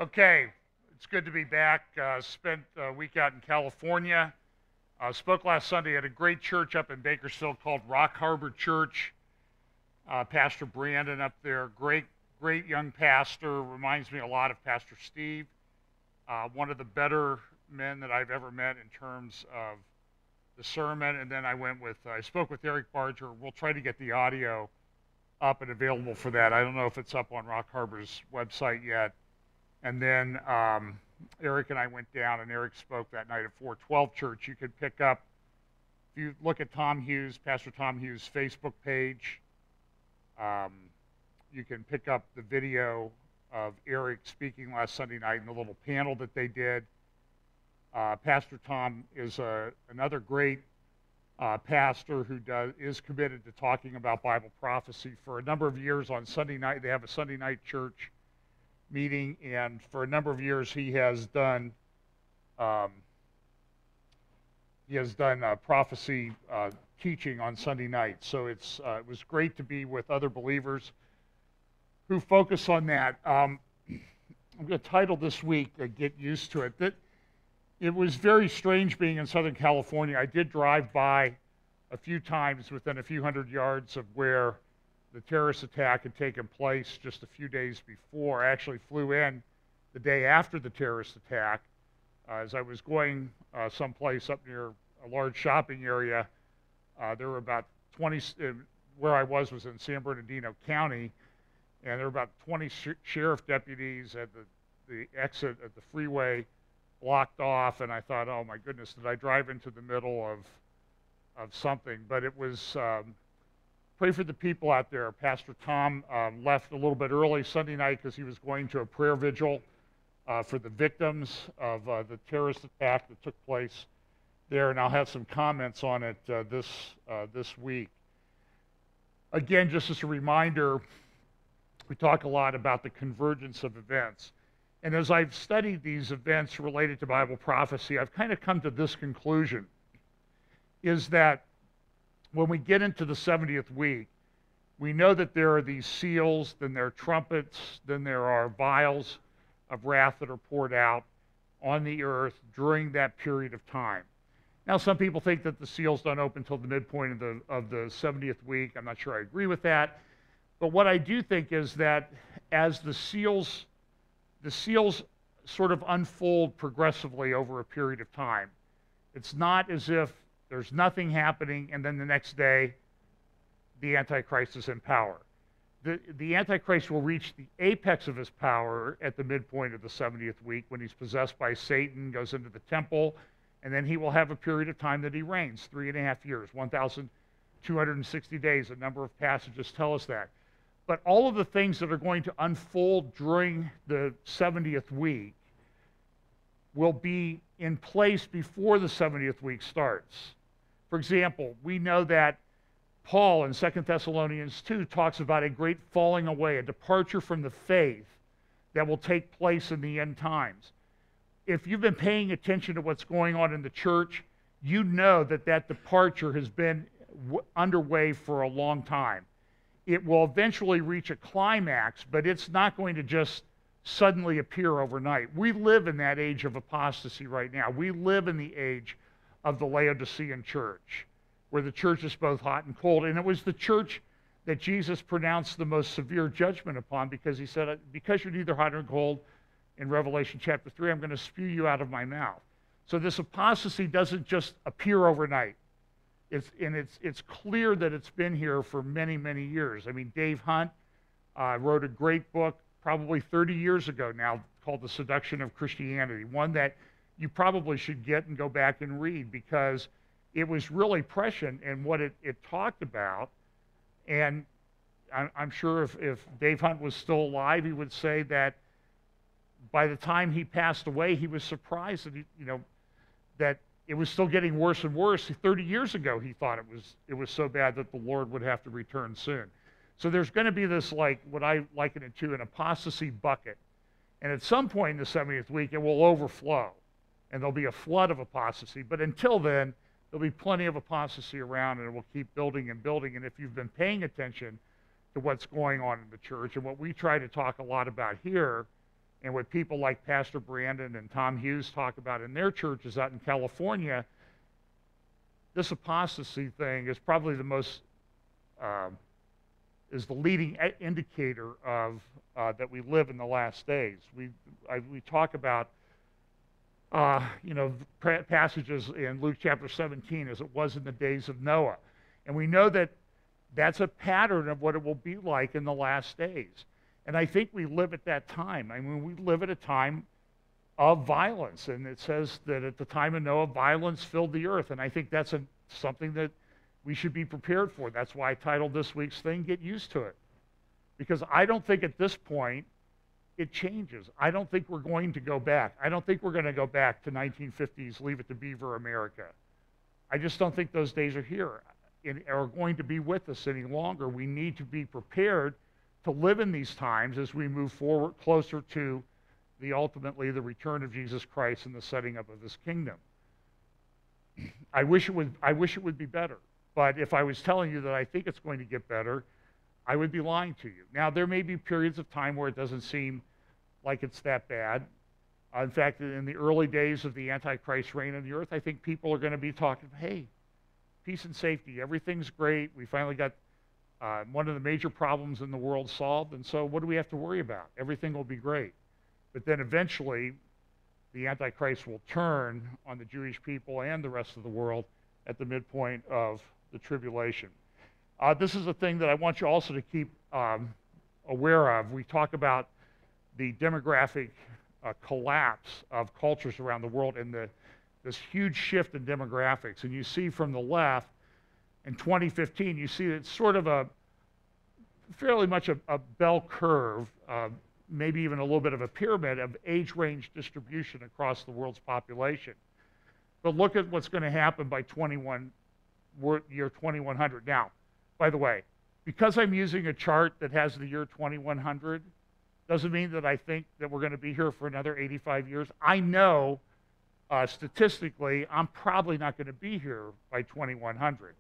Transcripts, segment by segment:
Okay, it's good to be back. Spent a week out in California. Spoke last Sunday at a great church up in Bakersfield called Rock Harbor Church. Pastor Brandon up there, great young pastor. Reminds me a lot of Pastor Steve. One of the better men that I've ever met in terms of discernment. And then I spoke with Eric Barger. We'll try to get the audio up and available for that. I don't know if it's up on Rock Harbor's website yet. And then Eric and I went down, and Eric spoke that night at 412 Church. You could pick up, if you look at Pastor Tom Hughes' Facebook page, you can pick up the video of Eric speaking last Sunday night in the little panel that they did. Pastor Tom is another great pastor who is committed to talking about Bible prophecy. For a number of years on Sunday night, they have a Sunday night church meeting, and for a number of years he has done prophecy teaching on Sunday night. So it was great to be with other believers who focus on that. I'm going to title this week, Get Used to It. That it was very strange being in Southern California. I did drive by a few times within a few hundred yards of where the terrorist attack had taken place just a few days before. I actually flew in the day after the terrorist attack. As I was going someplace up near a large shopping area, there were about 20, where I was in San Bernardino County, and there were about 20 sheriff deputies at the exit at the freeway blocked off, and I thought, oh my goodness, did I drive into the middle of something? But it was, pray for the people out there. Pastor Tom left a little bit early Sunday night because he was going to a prayer vigil for the victims of the terrorist attack that took place there, and I'll have some comments on it this week. Again, just as a reminder, we talk a lot about the convergence of events. And as I've studied these events related to Bible prophecy, I've kind of come to this conclusion, is that when we get into the 70th week, we know that there are these seals, then there are trumpets, then there are vials of wrath that are poured out on the earth during that period of time. Now, some people think that the seals don't open until the midpoint of the 70th week. I'm not sure I agree with that. But what I do think is that as the seals sort of unfold progressively over a period of time, it's not as if there's nothing happening and then the next day the Antichrist is in power. The Antichrist will reach the apex of his power at the midpoint of the 70th week when he's possessed by Satan, goes into the temple, and then he will have a period of time that he reigns, 3.5 years, 1,260 days. A number of passages tell us that. But all of the things that are going to unfold during the 70th week will be in place before the 70th week starts. For example, we know that Paul in 2 Thessalonians 2 talks about a great falling away, a departure from the faith that will take place in the end times. If you've been paying attention to what's going on in the church, you know that that departure has been underway for a long time. It will eventually reach a climax, but it's not going to just suddenly appear overnight. We live in that age of apostasy right now. We live in the age of the Laodicean church, where the church is both hot and cold. And it was the church that Jesus pronounced the most severe judgment upon, because he said, because you're neither hot nor cold, in Revelation chapter 3, I'm going to spew you out of my mouth. So this apostasy doesn't just appear overnight. It's clear that it's been here for many, many years. I mean, Dave Hunt wrote a great book probably 30 years ago now called The Seduction of Christianity, one that you probably should get and go back and read, because it was really prescient in what it talked about. And I'm sure if Dave Hunt was still alive, he would say that by the time he passed away, he was surprised that that it was still getting worse and worse. 30 years ago, he thought it was so bad that the Lord would have to return soon. So there's going to be this, like, what I liken it to, an apostasy bucket. And at some point in the 70th week, it will overflow, and there'll be a flood of apostasy. But until then, there'll be plenty of apostasy around, and it will keep building and building. And if you've been paying attention to what's going on in the church, and what we try to talk a lot about here and what people like Pastor Brandon and Tom Hughes talk about in their churches out in California, this apostasy thing is probably the most, is the leading indicator of that we live in the last days. We talk about passages in Luke chapter 17 as it was in the days of Noah. And we know that that's a pattern of what it will be like in the last days. And I think we live at that time. I mean, we live at a time of violence. And it says that at the time of Noah, violence filled the earth. And I think that's something that we should be prepared for. That's why I titled this week's thing, Get Used to It. Because I don't think at this point it changes. I don't think we're going to go back. I don't think we're going to go back to 1950s, Leave It to Beaver America. I just don't think those days are here and are going to be with us any longer. We need to be prepared to live in these times as we move forward closer to ultimately the return of Jesus Christ and the setting up of his kingdom. I wish it would be better. But if I was telling you that I think it's going to get better, I would be lying to you. Now, there may be periods of time where it doesn't seem like it's that bad. In fact, in the early days of the Antichrist reign on the earth, I think people are going to be talking, hey, peace and safety, everything's great. We finally got one of the major problems in the world solved, and so what do we have to worry about? Everything will be great. But then eventually, the Antichrist will turn on the Jewish people and the rest of the world at the midpoint of the tribulation. This is a thing that I want you also to keep aware of. We talk about the demographic collapse of cultures around the world and this huge shift in demographics. And you see from the left, in 2015, you see it's sort of a fairly much a bell curve, maybe even a little bit of a pyramid of age range distribution across the world's population. But look at what's going to happen by year 2100. Now, by the way, because I'm using a chart that has the year 2100, doesn't mean that I think that we're going to be here for another 85 years. I know statistically I'm probably not going to be here by 2100.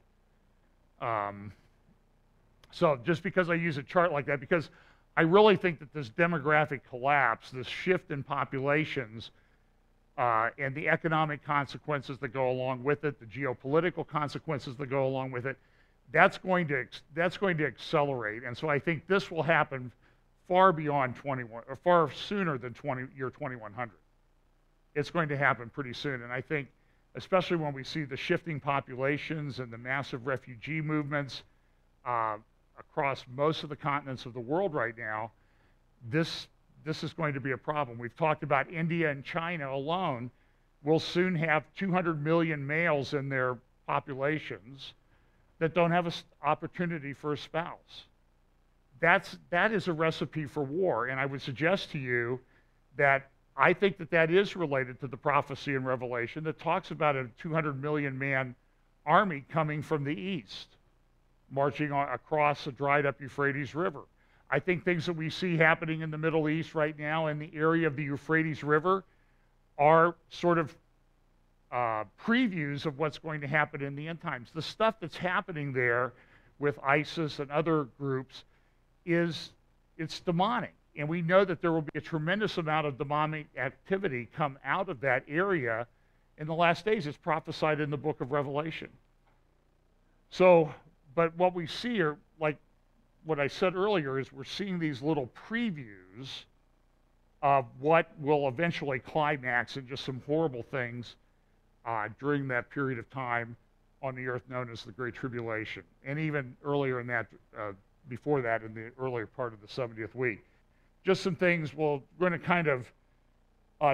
So just because I use a chart like that, because I really think that this demographic collapse, this shift in populations, and the economic consequences that go along with it, the geopolitical consequences that go along with it, that's going to accelerate. And so I think this will happen far beyond 21, or far sooner than year 2100. It's going to happen pretty soon. And I think, especially when we see the shifting populations and the massive refugee movements across most of the continents of the world right now, this is going to be a problem. We've talked about India and China alone will soon have 200 million males in their populations that don't have an opportunity for a spouse. That is a recipe for war, and I would suggest to you that I think that is related to the prophecy in Revelation that talks about a 200 million man army coming from the east, marching across a dried up Euphrates River. I think things that we see happening in the Middle East right now in the area of the Euphrates River are sort of previews of what's going to happen in the end times. The stuff that's happening there with ISIS and other groups it's demonic. And we know that there will be a tremendous amount of demonic activity come out of that area in the last days. It's prophesied in the book of Revelation. So, but what we see are, like what I said earlier, is we're seeing these little previews of what will eventually climax in just some horrible things during that period of time on the earth known as the Great Tribulation. And even earlier in that, before that, in the earlier part of the 70th week. Just some things, we're going to kind of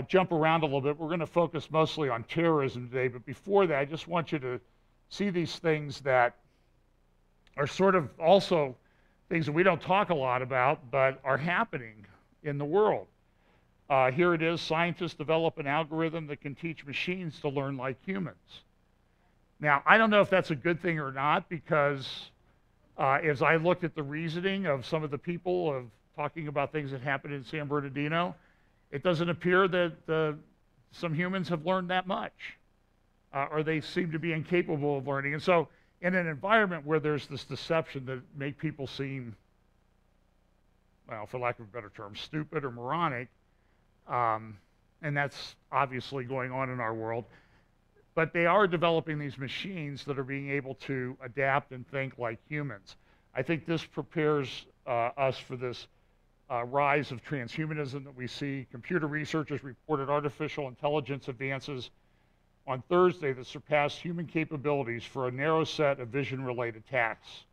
jump around a little bit. We're going to focus mostly on terrorism today, but before that, I just want you to see these things that are sort of also things that we don't talk a lot about, but are happening in the world. Here it is: scientists develop an algorithm that can teach machines to learn like humans. Now, I don't know if that's a good thing or not, because as I looked at the reasoning of some of the people of talking about things that happened in San Bernardino, it doesn't appear that some humans have learned that much, or they seem to be incapable of learning. And so in an environment where there's this deception that make people seem, well, for lack of a better term, stupid or moronic, And that's obviously going on in our world. But they are developing these machines that are being able to adapt and think like humans. I think this prepares us for this rise of transhumanism that we see. Computer researchers reported artificial intelligence advances on Thursday that surpassed human capabilities for a narrow set of vision-related tasks.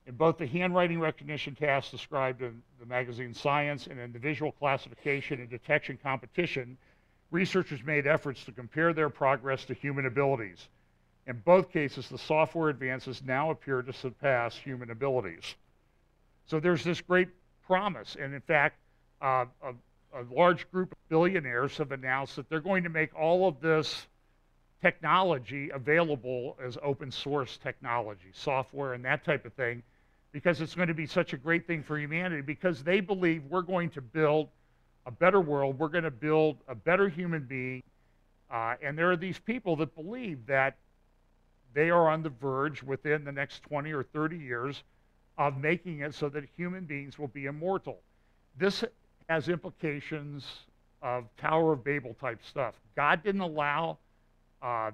In both the handwriting recognition tasks described in the magazine Science and in the visual classification and detection competition, researchers made efforts to compare their progress to human abilities. In both cases, the software advances now appear to surpass human abilities. So there's this great promise. And in fact, a large group of billionaires have announced that they're going to make all of this technology available as open source technology, software and that type of thing, because it's going to be such a great thing for humanity, because they believe we're going to build a better world, we're going to build a better human being, and there are these people that believe that they are on the verge within the next 20 or 30 years of making it so that human beings will be immortal. This has implications of Tower of Babel type stuff. God didn't allow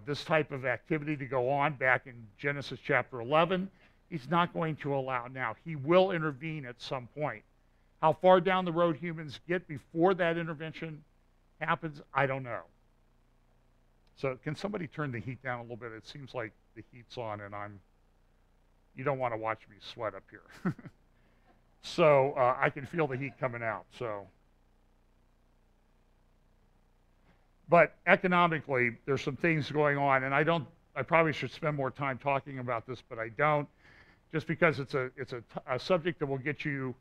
this type of activity to go on back in Genesis chapter 11. He's not going to allow now. He will intervene at some point. How far down the road humans get before that intervention happens, I don't know. So can somebody turn the heat down a little bit? It seems like the heat's on and you don't want to watch me sweat up here. So I can feel the heat coming out. But economically, there's some things going on, and I probably should spend more time talking about this, but I don't, just because it's a subject that will get you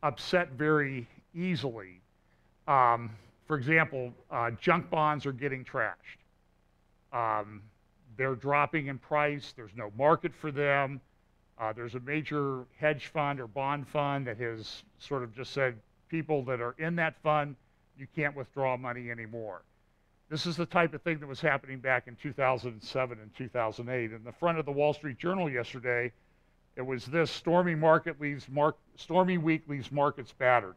upset very easily. For example, junk bonds are getting trashed. They're dropping in price. There's no market for them. There's a major hedge fund or bond fund that has sort of just said, people that are in that fund, you can't withdraw money anymore. This is the type of thing that was happening back in 2007 and 2008. In the front of the Wall Street Journal yesterday, it was this: stormy week leaves markets battered.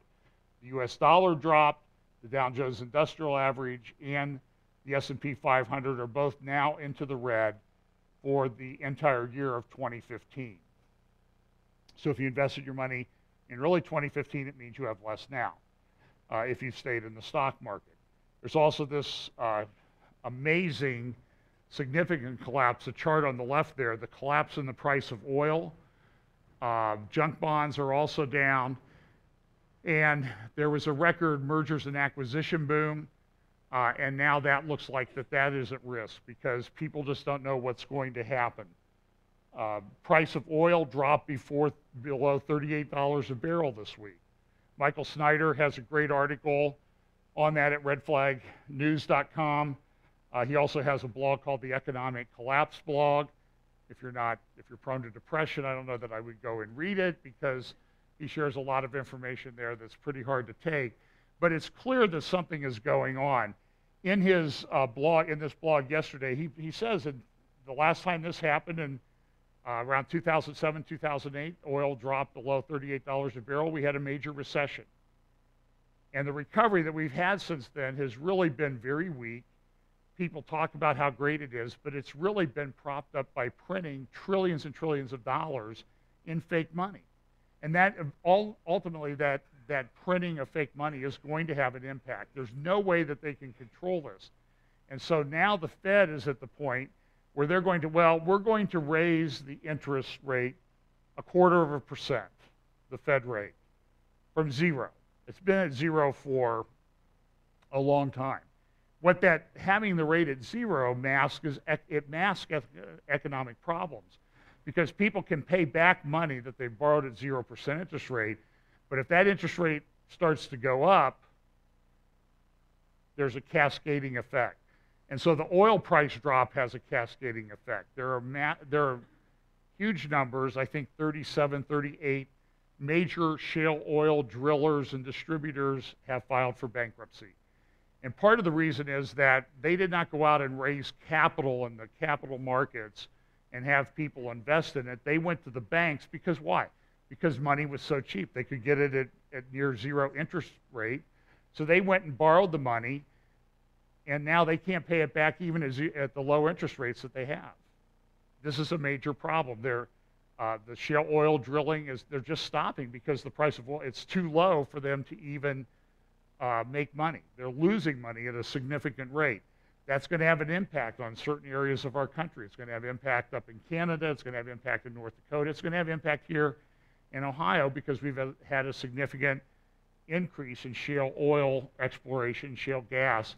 The U.S. dollar dropped, the Dow Jones Industrial Average, and the S&P 500 are both now into the red for the entire year of 2015. So if you invested your money in early 2015, it means you have less now if you stayed in the stock market. There's also this amazing, significant collapse, the chart on the left there, the collapse in the price of oil. Junk bonds are also down. And there was a record mergers and acquisition boom. And now that looks like that is at risk because people just don't know what's going to happen. Price of oil dropped below $38 a barrel this week. Michael Snyder has a great article on that at redflagnews.com. He also has a blog called the Economic Collapse blog. If you're prone to depression, I don't know that I would go and read it because he shares a lot of information there that's pretty hard to take. But it's clear that something is going on. In his blog yesterday, he says that the last time this happened in around 2007, 2008, oil dropped below $38 a barrel. We had a major recession. And the recovery that we've had since then has really been very weak. People talk about how great it is, but it's really been propped up by printing trillions and trillions of dollars in fake money. And that ultimately, that printing of fake money is going to have an impact. There's no way that they can control this. And so now the Fed is at the point where they're going to, we're going to raise the interest rate 0.25%, the Fed rate, from zero. It's been at zero for a long time. What that having the rate at zero masks is it masks economic problems because people can pay back money that they borrowed at 0% interest rate, but if that interest rate starts to go up, there's a cascading effect. And so the oil price drop has a cascading effect. There are huge numbers, I think 37, 38 major shale oil drillers and distributors have filed for bankruptcy. And part of the reason is that they did not go out and raise capital in the capital markets and have people invest in it. They went to the banks because why? Because money was so cheap. They could get it at near zero interest rate. So they went and borrowed the money, and now they can't pay it back even at the low interest rates that they have. This is a major problem. The shale oil drilling they're just stopping because the price of oil, it's too low for them to even make money. They're losing money at a significant rate. That's going to have an impact on certain areas of our country. It's going to have impact up in Canada. It's going to have impact in North Dakota. It's going to have impact here in Ohio because we've had a significant increase in shale oil exploration, shale gas.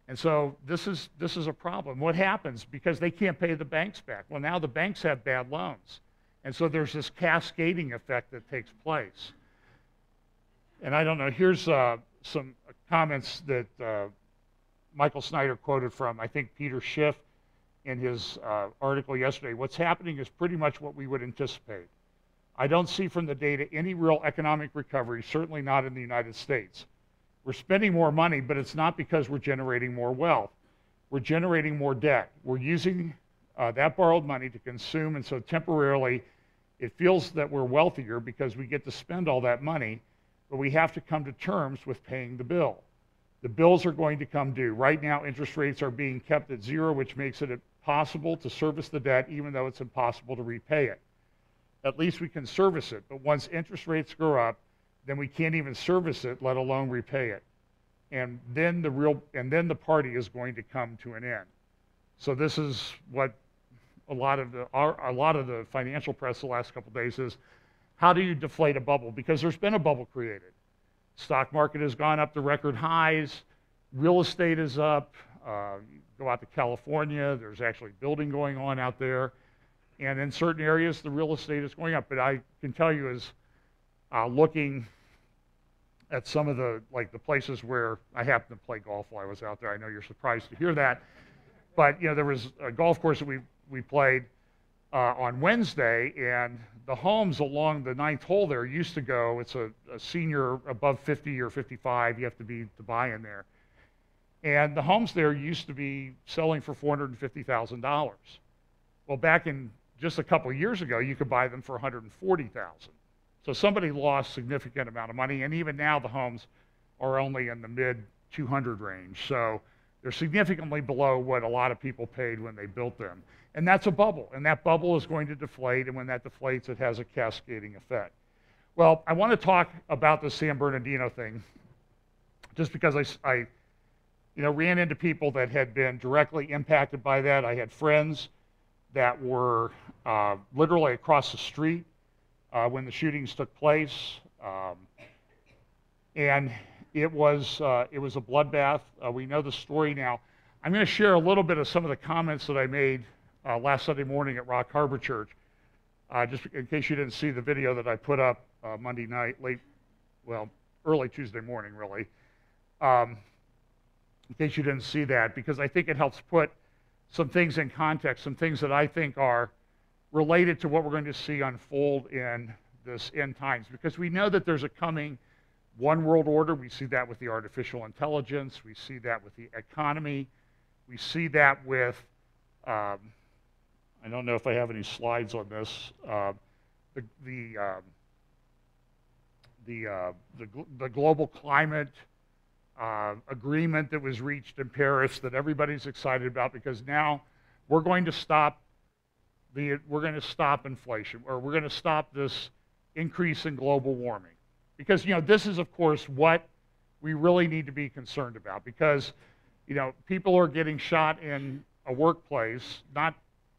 And so this is a problem. What happens? Because they can't pay the banks back. Well, now the banks have bad loans. And so there's this cascading effect that takes place. And I don't know, here's some comments that Michael Snyder quoted from, I think, Peter Schiff in his article yesterday. What's happening is pretty much what we would anticipate. I don't see from the data any real economic recovery, certainly not in the United States. We're spending more money, but it's not because we're generating more wealth. We're generating more debt. We're using that borrowed money to consume, and so temporarily it feels that we're wealthier because we get to spend all that money, but we have to come to terms with paying the bill. The bills are going to come due. Right now, interest rates are being kept at zero, which makes it possible to service the debt even though it's impossible to repay it. At least we can service it, but once interest rates go up, then we can't even service it, let alone repay it. And then the party is going to come to an end. So this is what a lot of the financial press the last couple of days is, how do you deflate a bubble? Because there's been a bubble created. Stock market has gone up to record highs. Real estate is up. Go out to California, there's actually building going on out there. And in certain areas, the real estate is going up. But I can tell you as looking at some of the places where I happened to play golf while I was out there. I know you're surprised to hear that. But there was a golf course that we played on Wednesday, and the homes along the 9th hole there used to go, it's a senior above 50 or 55, you have to be to buy in there. And the homes there used to be selling for $450,000. Well, back in just a couple of years ago, you could buy them for $140,000. So somebody lost a significant amount of money, and even now the homes are only in the mid 200 range. So they're significantly below what a lot of people paid when they built them. And that's a bubble, and that bubble is going to deflate, and when that deflates, it has a cascading effect. Well, I want to talk about the San Bernardino thing, just because I ran into people that had been directly impacted by that. I had friends that were literally across the street when the shootings took place, and it was a bloodbath. We know the story now. I'm going to share a little bit of some of the comments that I made last Sunday morning at Rock Harbor Church, just in case you didn't see the video that I put up Monday night, early Tuesday morning, really. In case you didn't see that, because I think it helps put some things in context, some things that I think are related to what we're going to see unfold in this end times. Because we know that there's a coming one world order. We see that with the artificial intelligence. We see that with the economy. We see that with, I don't know if I have any slides on this, the global climate agreement that was reached in Paris that everybody's excited about, because now we're going to stop inflation, or we're going to stop this increase in global warming. Because this is, of course, what we really need to be concerned about, because people are getting shot in a workplace, not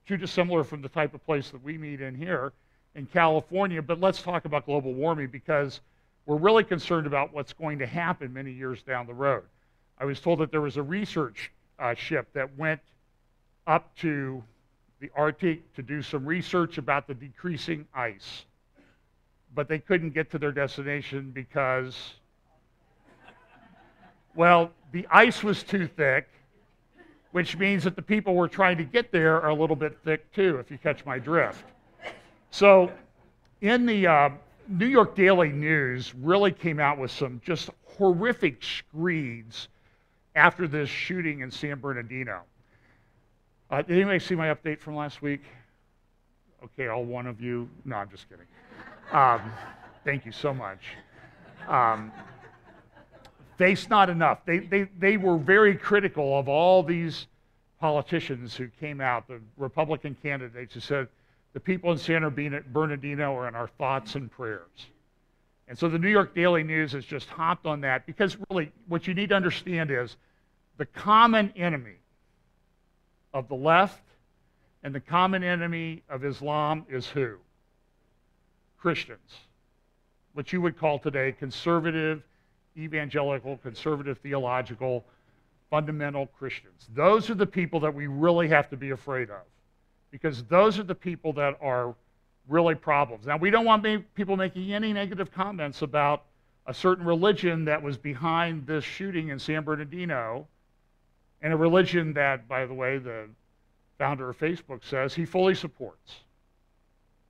too dissimilar from the type of place that we meet in here in California. But let's talk about global warming, because we're really concerned about what's going to happen many years down the road. I was told that there was a research ship that went up to the Arctic to do some research about the decreasing ice, but they couldn't get to their destination because, well, the ice was too thick, which means that the people who were trying to get there are a little bit thick too, if you catch my drift. So in the New York Daily News really came out with some just horrific screeds after this shooting in San Bernardino. Did anybody see my update from last week? Okay, all one of you. No, I'm just kidding. Thank you so much. Face not enough. They were very critical of all these politicians who came out, the Republican candidates who said, the people in San Bernardino are in our thoughts and prayers. And so the New York Daily News has just hopped on that because really what you need to understand is the common enemy of the left and the common enemy of Islam is who? Christians, what you would call today conservative, evangelical, conservative, theological, fundamental Christians. Those are the people that we really have to be afraid of because those are the people that are really problems. Now, we don't want people making any negative comments about a certain religion that was behind this shooting in San Bernardino, and a religion that, by the way, the founder of Facebook says he fully supports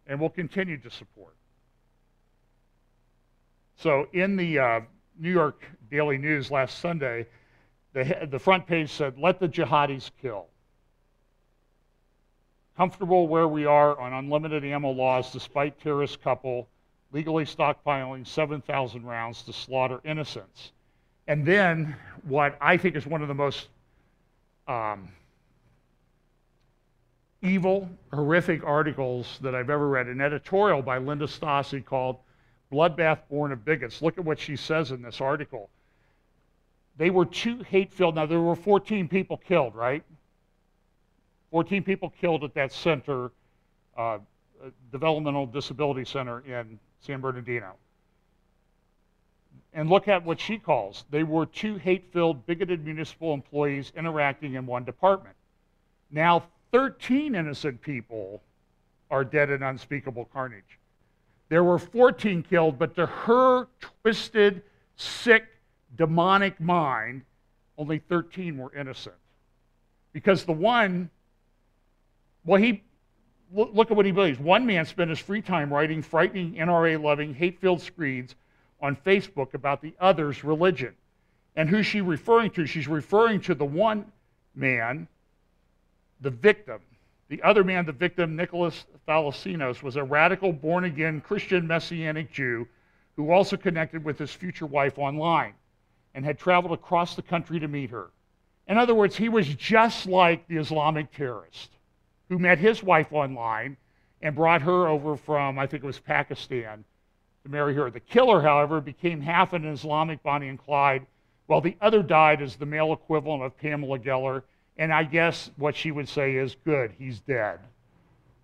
and will continue to support. So in the New York Daily News last Sunday, the front page said, "Let the jihadis kill." Comfortable where we are on unlimited ammo laws despite terrorist couple legally stockpiling 7,000 rounds to slaughter innocents. And then what I think is one of the most evil, horrific articles that I've ever read, an editorial by Linda Stasi called Bloodbath Born of Bigots. Look at what she says in this article. They were too hate-filled. Now, there were 14 people killed, right? 14 people killed at that center, Developmental Disability Center in San Bernardino. And look at what she calls, they were two hate-filled, bigoted municipal employees interacting in one department. Now, 13 innocent people are dead in unspeakable carnage. There were 14 killed, but to her twisted, sick, demonic mind, only 13 were innocent. Because the one, well, look at what he believes. One man spent his free time writing frightening, NRA-loving, hate-filled screeds on Facebook about the other's religion. And who's she referring to? She's referring to the one man, the victim. The other man, the victim, Nicholas Thalassinos, was a radical, born-again Christian Messianic Jew who also connected with his future wife online and had traveled across the country to meet her. In other words, he was just like the Islamic terrorist who met his wife online and brought her over from, I think it was Pakistan, to marry her. The killer, however, became half an Islamic Bonnie and Clyde, while the other died as the male equivalent of Pamela Geller. And I guess what she would say is, good, he's dead.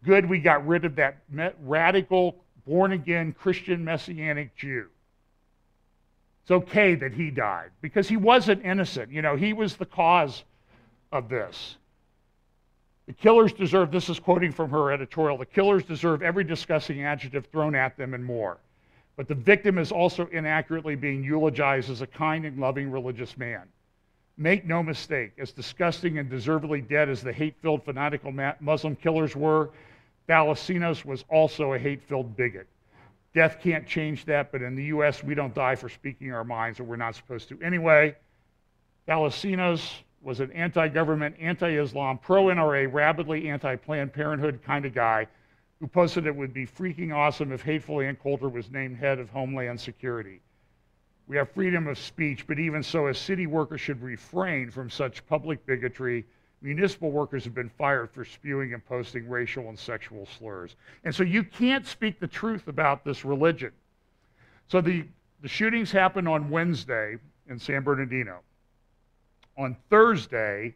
Good, we got rid of that radical, born-again Christian Messianic Jew. It's okay that he died, because he wasn't innocent. You know, he was the cause of this. The killers deserve, this is quoting from her editorial, the killers deserve every disgusting adjective thrown at them and more. But the victim is also inaccurately being eulogized as a kind and loving religious man. Make no mistake, as disgusting and deservedly dead as the hate-filled fanatical Muslim killers were, Thalassinos was also a hate-filled bigot. Death can't change that, but in the U.S., we don't die for speaking our minds, or we're not supposed to anyway. Thalassinos was an anti-government, anti-Islam, pro-NRA, rabidly anti-Planned Parenthood kind of guy who posted it would be freaking awesome if hateful Ann Coulter was named head of Homeland Security. We have freedom of speech, but even so, as city workers should refrain from such public bigotry. Municipal workers have been fired for spewing and posting racial and sexual slurs. And so you can't speak the truth about this religion. So the shootings happened on Wednesday in San Bernardino. On Thursday,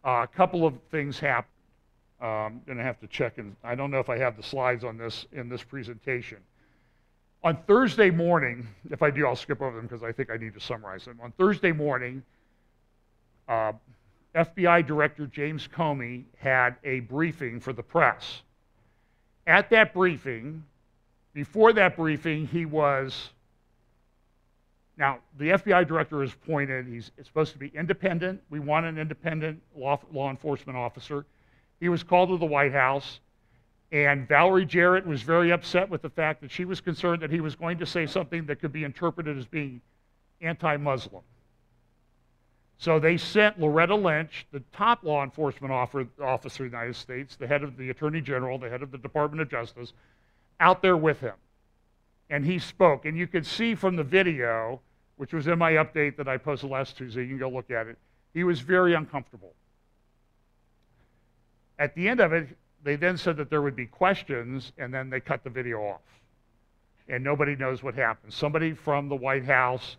a couple of things happened. I'm going to have to check, and I don't know if I have the slides on this in this presentation. On Thursday morning, if I do, I'll skip over them because I think I need to summarize them. On Thursday morning, FBI Director James Comey had a briefing for the press. At that briefing, before that briefing, he was, now the FBI Director is appointed, he's supposed to be independent. We want an independent law enforcement officer. He was called to the White House. And Valerie Jarrett was very upset with the fact that she was concerned that he was going to say something that could be interpreted as being anti-Muslim. So they sent Loretta Lynch, the top law enforcement officer of the United States, the head of the Attorney General, the head of the Department of Justice, out there with him. And he spoke. And you could see from the video which was in my update that I posted last Tuesday. You can go look at it. He was very uncomfortable. At the end of it, they then said that there would be questions, and then they cut the video off. And nobody knows what happened. Somebody from the White House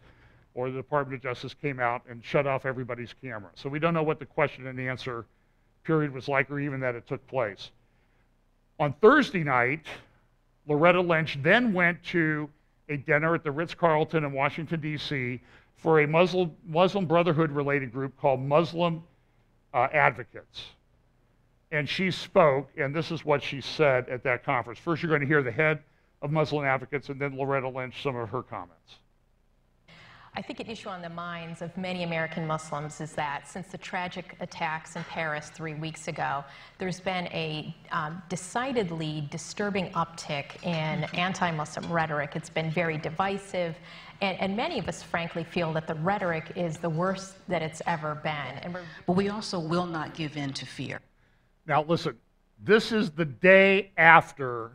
or the Department of Justice came out and shut off everybody's camera. So we don't know what the question and answer period was like, or even that it took place. On Thursday night, Loretta Lynch then went to a dinner at the Ritz-Carlton in Washington, D.C. for a Muslim Brotherhood-related group called Muslim Advocates. And she spoke, and this is what she said at that conference. First, you're going to hear the head of Muslim Advocates, and then Loretta Lynch, some of her comments. I think an issue on the minds of many American Muslims is that since the tragic attacks in Paris 3 weeks ago, there's been a decidedly disturbing uptick in anti-Muslim rhetoric. It's been very divisive, and many of us, frankly, feel that the rhetoric is the worst that it's ever been. But we also will not give in to fear. Now, listen, this is the day after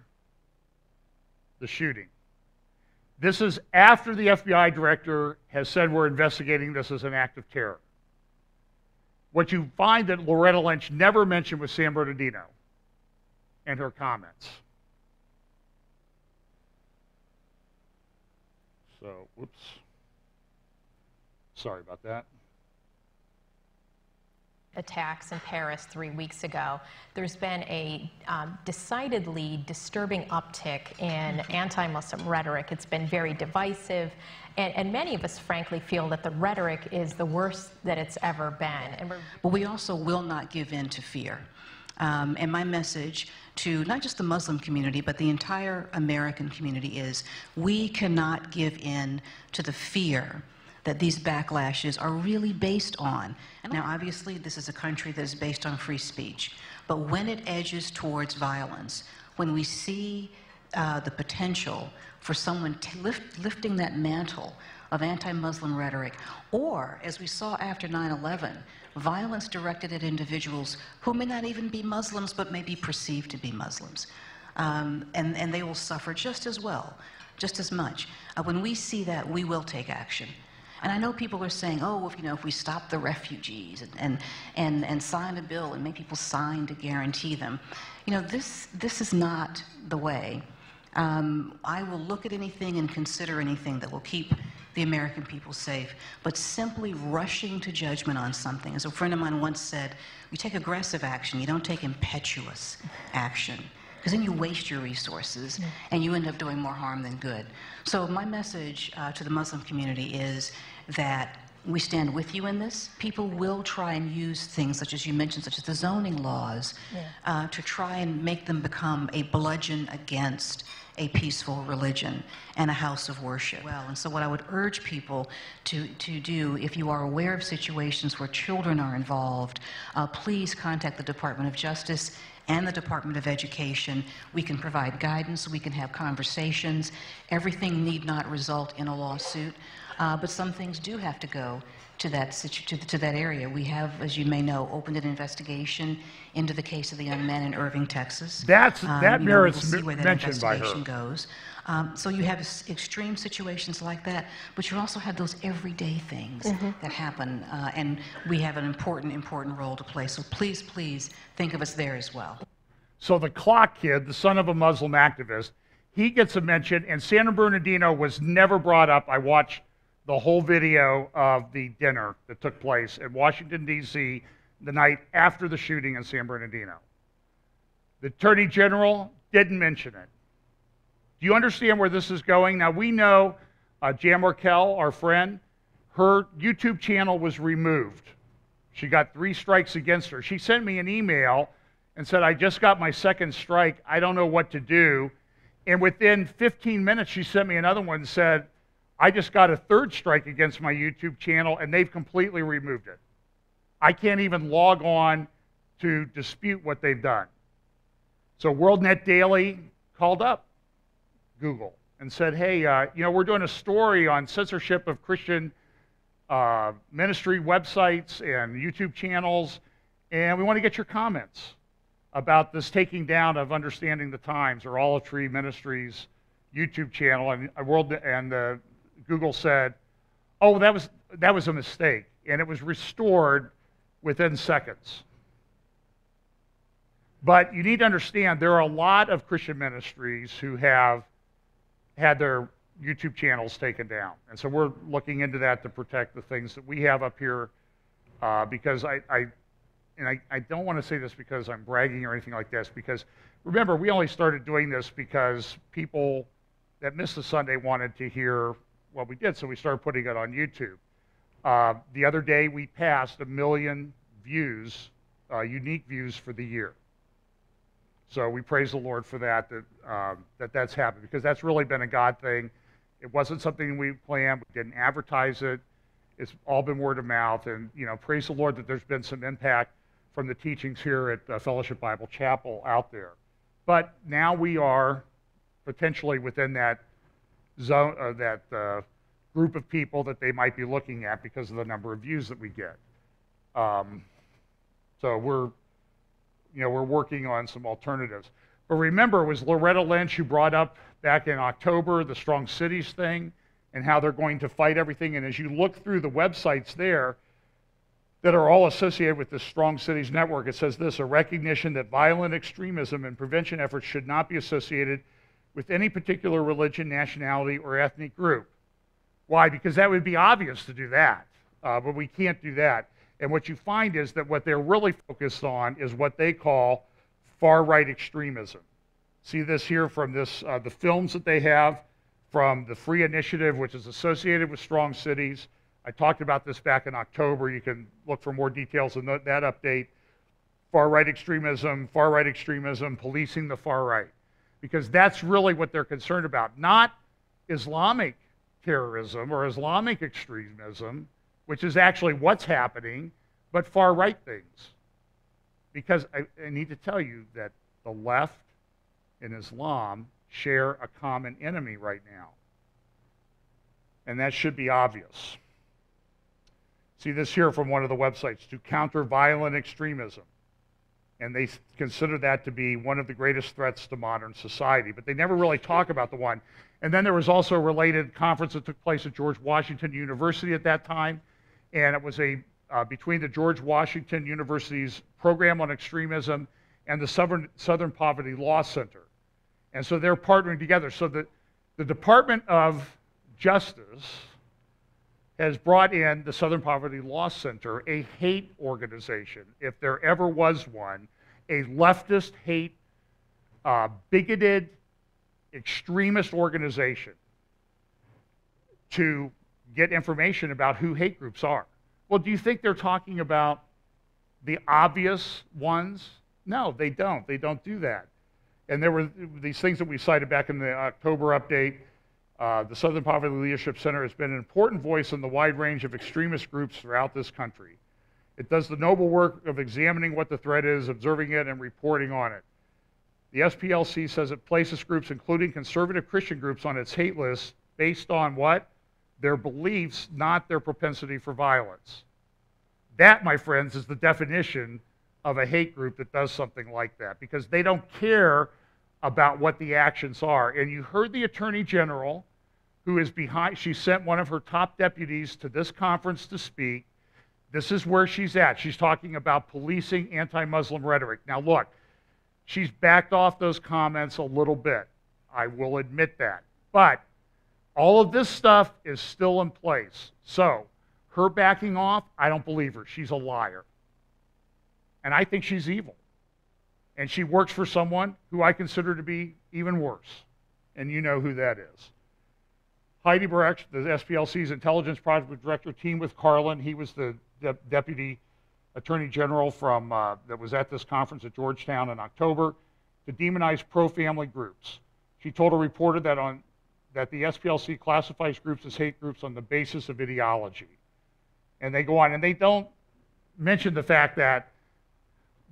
the shooting. This is after the FBI director has said we're investigating this as an act of terror. What you find that Loretta Lynch never mentioned was San Bernardino and her comments. So, whoops. Sorry about that. Attacks in Paris 3 weeks ago, there's been a decidedly disturbing uptick in anti-Muslim rhetoric. It's been very divisive, and many of us, frankly, feel that the rhetoric is the worst that it's ever been. But we also will not give in to fear. And my message to not just the Muslim community, but the entire American community is we cannot give in to the fear that these backlashes are really based on. Now, obviously, this is a country that is based on free speech, but when it edges towards violence, when we see the potential for someone lifting that mantle of anti-Muslim rhetoric, or, as we saw after 9/11, violence directed at individuals who may not even be Muslims, but may be perceived to be Muslims, and they will suffer just as well, just as much. When we see that, we will take action. And I know people are saying, oh, if we stop the refugees and sign a bill and make people sign to guarantee them, this is not the way. I will look at anything and consider anything that will keep the American people safe, but simply rushing to judgment on something. As a friend of mine once said, you take aggressive action, you don't take impetuous action, because then you waste your resources and you end up doing more harm than good. So my message to the Muslim community is that we stand with you in this. People will try and use things such as you mentioned, such as the zoning laws, to try and make them become a bludgeon against a peaceful religion and a house of worship. Well, and so what I would urge people to do, if you are aware of situations where children are involved, please contact the Department of Justice and the Department of Education. We can provide guidance, we can have conversations. Everything need not result in a lawsuit, but some things do have to go to that area. We have, as you may know, opened an investigation into the case of the young man in Irving, Texas. That merits we'll see where that mention by her. investigation goes. So you have extreme situations like that, but you also have those everyday things that happen, and we have an important role to play. So please, please think of us there as well. So the Clock Kid, the son of a Muslim activist, he gets a mention, and San Bernardino was never brought up. I watched the whole video of the dinner that took place in Washington, D.C. the night after the shooting in San Bernardino. The Attorney General didn't mention it. Do you understand where this is going? Now, we know Jan Markell, our friend, her YouTube channel was removed. She got 3 strikes against her. She sent me an email and said, I just got my 2nd strike. I don't know what to do. And within 15 minutes, she sent me another one and said, I just got a 3rd strike against my YouTube channel, and they've completely removed it. I can't even log on to dispute what they've done. So WorldNet Daily called up Google and said, hey, we're doing a story on censorship of Christian ministry websites and YouTube channels, and we want to get your comments about this taking down of Understanding the Times or Olive Tree Ministries YouTube channel. And Google said, Oh, that was a mistake, and it was restored within seconds. But you need to understand there are a lot of Christian ministries who have had their YouTube channels taken down. And so we're looking into that to protect the things that we have up here, because I don't want to say this because I'm bragging or anything like this, because remember, we only started doing this because people that missed the Sunday wanted to hear what we did, so we started putting it on YouTube. The other day, we passed 1 million views, unique views for the year. So we praise the Lord for that, that's happened, because that's really been a God thing. It wasn't something we planned. We didn't advertise it. It's all been word of mouth, and praise the Lord that there's been some impact from the teachings here at Fellowship Bible Chapel out there. But now we are potentially within that zone, group of people that they might be looking at because of the number of views that we get. So we're working on some alternatives. But remember, it was Loretta Lynch who brought up back in October the Strong Cities thing and how they're going to fight everything. And as you look through the websites there that are all associated with the Strong Cities Network, it says this: a recognition that violent extremism and prevention efforts should not be associated with any particular religion, nationality, or ethnic group. Why? Because that would be obvious to do that, but we can't do that. And what you find is that what they're really focused on is what they call far-right extremism. See this here from the films that they have from the Free Initiative, which is associated with Strong Cities. I talked about this back in October. You can look for more details in that update. Far-right extremism, policing the far right. Because that's really what they're concerned about. Not Islamic terrorism or Islamic extremism, which is actually what's happening, but far-right things. Because I need to tell you that the left and Islam share a common enemy right now. And that should be obvious. See this here from one of the websites: to counter violent extremism. And they consider that to be one of the greatest threats to modern society. But they never really talk about the one. And then there was also a related conference that took place at George Washington University at that time. And it was between the George Washington University's program on extremism and the Southern Poverty Law Center. And so they're partnering together. So the Department of Justice has brought in the Southern Poverty Law Center, a hate organization, if there ever was one, a leftist hate, bigoted, extremist organization to get information about who hate groups are. Well, do you think they're talking about the obvious ones? No, they don't. They don't do that. And there were these things that we cited back in the October update. The Southern Poverty Leadership Center has been an important voice in the wide range of extremist groups throughout this country. It does the noble work of examining what the threat is, observing it, and reporting on it. The SPLC says it places groups, including conservative Christian groups, on its hate list based on what? Their beliefs, not their propensity for violence. That, my friends, is the definition of a hate group that does something like that, because they don't care about what the actions are. And you heard the Attorney General, who is behind, she sent one of her top deputies to this conference to speak. This is where she's at. She's talking about policing anti-Muslim rhetoric. Now look, she's backed off those comments a little bit. I will admit that. But all of this stuff is still in place. So her backing off, I don't believe her. She's a liar. And I think she's evil. And she works for someone who I consider to be even worse. And you know who that is. Heidi Brecht, the SPLC's Intelligence Project Director, teamed with Carlin. He was the Deputy Attorney General that was at this conference at Georgetown in October, to demonize pro-family groups. She told a reporter that the SPLC classifies groups as hate groups on the basis of ideology. And they go on, and they don't mention the fact that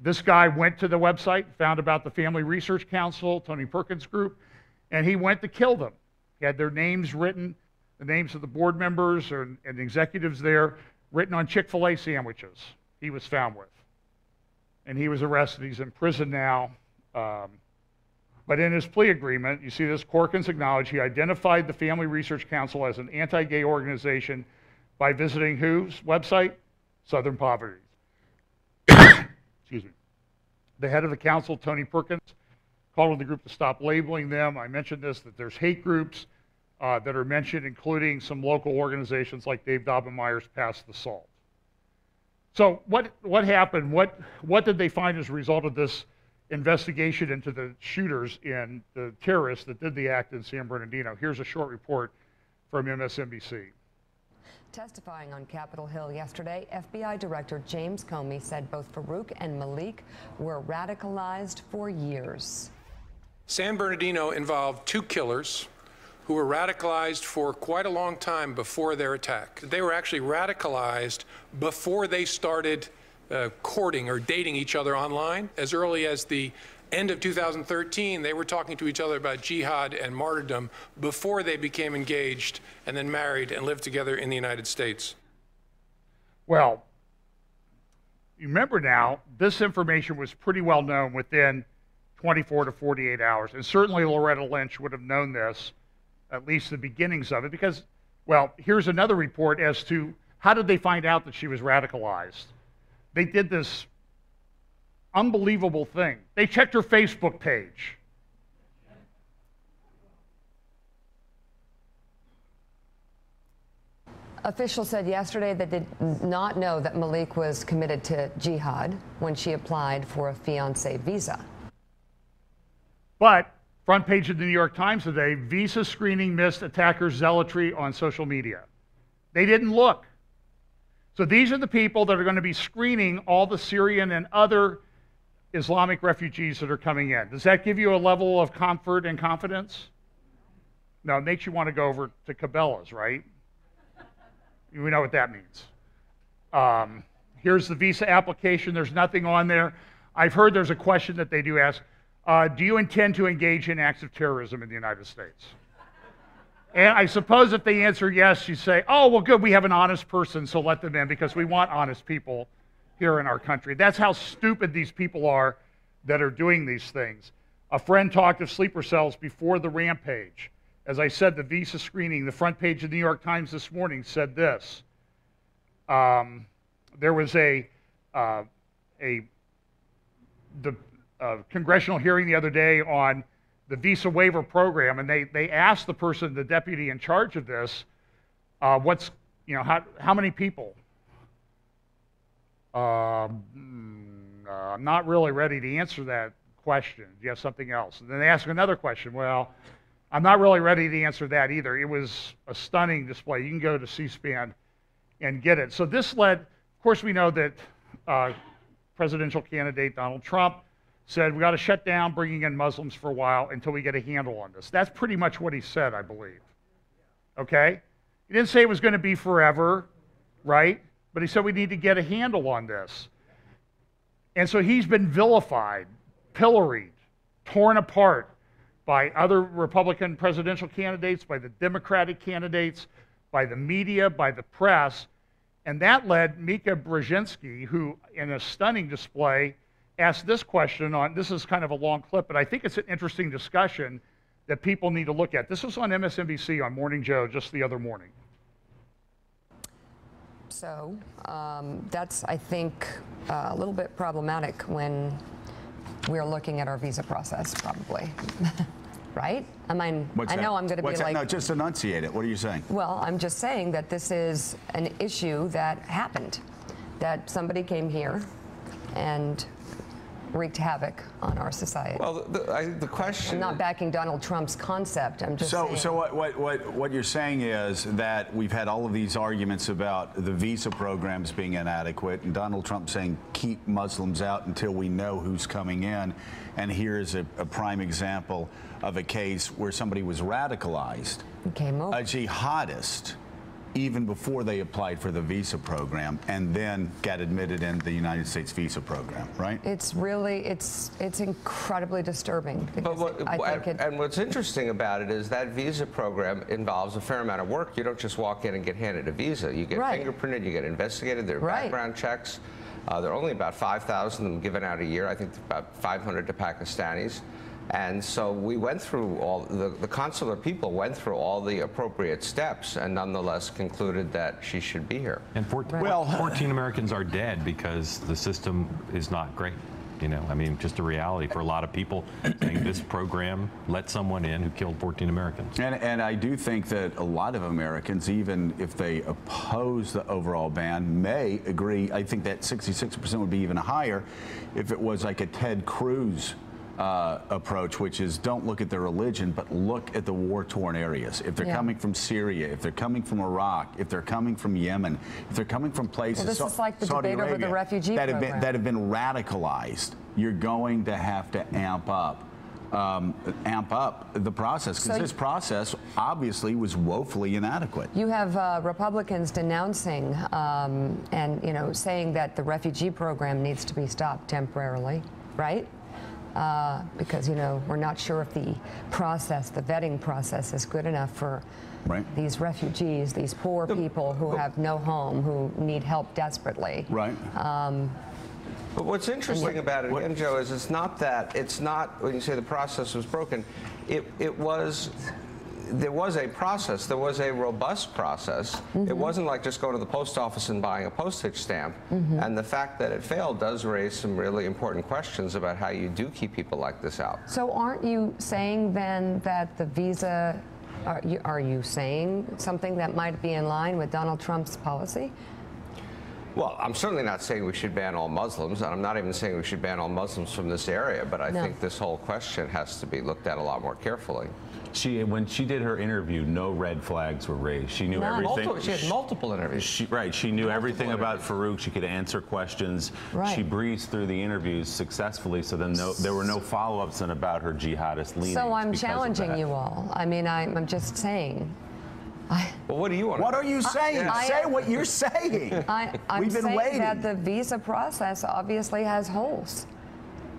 this guy went to the website, found about the Family Research Council, Tony Perkins Group, and he went to kill them. He had their names written, the names of the board members and executives there, written on Chick-fil-A sandwiches he was found with. And he was arrested. He's in prison now. But in his plea agreement, you see this, Corkins acknowledged he identified the Family Research Council as an anti-gay organization by visiting whose website? Southern Poverty. Excuse me. The head of the council, Tony Perkins, called on the group to stop labeling them. I mentioned this, that there's hate groups that are mentioned, including some local organizations like Dave Daubenmire's Pass the Salt. So what happened? What did they find as a result of this investigation into the shooters and the terrorists that did the act in San Bernardino? Here's a short report from MSNBC. Testifying on Capitol Hill yesterday, FBI Director James Comey said both Farouk and Malik were radicalized for years. San Bernardino involved two killers who were radicalized for quite a long time before their attack. They were actually radicalized before they started courting or dating each other online. As early as the end of 2013, they were talking to each other about jihad and martyrdom before they became engaged and then married and lived together in the United States. Well, you remember now, this information was pretty well known within 24 to 48 hours. And certainly Loretta Lynch would have known this, at least the beginnings of it, because, well, here's another report as to how did they find out that she was radicalized. They did this unbelievable thing. They checked her Facebook page. Officials said yesterday they did not know that Malik was committed to jihad when she applied for a fiancé visa. But, front page of the New York Times today, visa screening missed attackers' zealotry on social media. They didn't look. So these are the people that are going to be screening all the Syrian and other Islamic refugees that are coming in. Does that give you a level of comfort and confidence? No, it makes you want to go over to Cabela's, right? We know what that means. Here's the visa application. There's nothing on there. I've heard there's a question that they do ask, do you intend to engage in acts of terrorism in the United States? And I suppose if they answer yes, you say, oh, well, good, we have an honest person, so let them in, because we want honest people here in our country. That's how stupid these people are that are doing these things. A friend talked of sleeper cells before the rampage. As I said, the visa screening, the front page of the New York Times this morning said this. There was a congressional hearing the other day on the visa waiver program, and they asked the person, the deputy in charge of this, how many people? I'm not really ready to answer that question. Do you have something else? And then they ask another question. Well, I'm not really ready to answer that either. It was a stunning display. You can go to C-SPAN and get it. So this led, of course, we know that presidential candidate Donald Trump said we got to shut down bringing in Muslims for a while until we get a handle on this. That's pretty much what he said, I believe. Okay? He didn't say it was going to be forever, right? But he said we need to get a handle on this. And so he's been vilified, pilloried, torn apart by other Republican presidential candidates, by the Democratic candidates, by the media, by the press. And that led Mika Brzezinski, who in a stunning display asked this question on, this is kind of a long clip, but I think it's an interesting discussion that people need to look at. This was on MSNBC on Morning Joe just the other morning. So that's, I think, a little bit problematic when we're looking at our visa process, probably. Right? I mean, I know I'm going to be like... No, just enunciate it. What are you saying? Well, I'm just saying that this is an issue that happened, that somebody came here and wreaked havoc on our society. Well, the question... I'm not backing Donald Trump's concept. I'm just saying... So what you're saying is that we've had all of these arguments about the visa programs being inadequate, and Donald Trump saying keep Muslims out until we know who's coming in. And here's a prime example of a case where somebody was radicalized, came over. a jihadist, even before they applied for the visa program, and then got admitted in the United States visa program, right? It's really, it's incredibly disturbing. But what's interesting about it is that visa program involves a fair amount of work. You don't just walk in and get handed a visa. You get fingerprinted, you get investigated, there are background checks. There are only about 5,000 of them given out a year. I think about 500 to Pakistanis. And so we went through all, the consular people went through all the appropriate steps and nonetheless concluded that she should be here. And 14 Americans are dead because the system is not great. You know, I mean, just a reality for a lot of people saying this program let someone in who killed 14 Americans. And I do think that a lot of Americans, even if they oppose the overall ban, may agree. I think that 66% would be even higher if it was like a Ted Cruz approach, which is don't look at their religion, but look at the war-torn areas. If they're coming from Syria, if they're coming from Iraq, if they're coming from Yemen, if they're coming from places, well, this is like the Saudi debate Arabia, over the refugee that program. that have been radicalized, you're going to have to amp up the process, because this process obviously was woefully inadequate. You have Republicans denouncing and, you know, saying that the refugee program needs to be stopped temporarily, right? Because, you know, we're not sure if the process, the vetting process, is good enough for these refugees, these poor people who have no home, who need help desperately. Right. But what's interesting about it, again, Joe, is it's not, when you say the process was broken, there was a process, there was a robust process. It wasn't like just going to the post office and buying a postage stamp. And the fact that it failed does raise some really important questions about how you do keep people like this out. So aren't you saying then that the visa, are you saying something that might be in line with Donald Trump's policy? Well, I'm certainly not saying we should ban all Muslims, and I'm not even saying we should ban all Muslims from this area, but I think this whole question has to be looked at a lot more carefully. When she did her interview, no red flags were raised. She knew everything. She had multiple interviews. She knew everything about Farouk. She could answer questions. She breezed through the interviews successfully, so then there were no follow-ups about her jihadist leanings. So I'm challenging you all. I mean, I'm just saying. Well, what do you want? What are you saying? Say what you're saying. I'm saying waiting. that the visa process obviously has holes.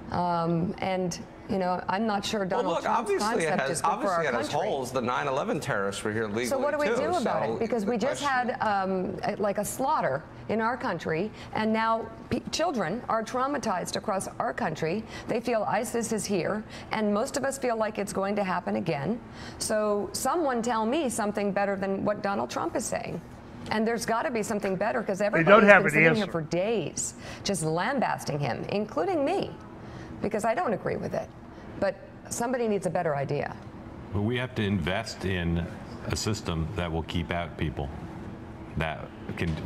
And, you know, I'm not sure Donald Trump's concept is good for our country. Obviously it has holes. The 9/11 terrorists were here legally, so what do we do about it? Because we just had like a slaughter in our country, and now children are traumatized across our country. They feel ISIS is here, and most of us feel like it's going to happen again. So someone tell me something better than what Donald Trump is saying. And there's got to be something better, because everybody's been sitting here for days just lambasting him, including me, because I don't agree with it. But somebody needs a better idea. Well, we have to invest in a system that will keep out people that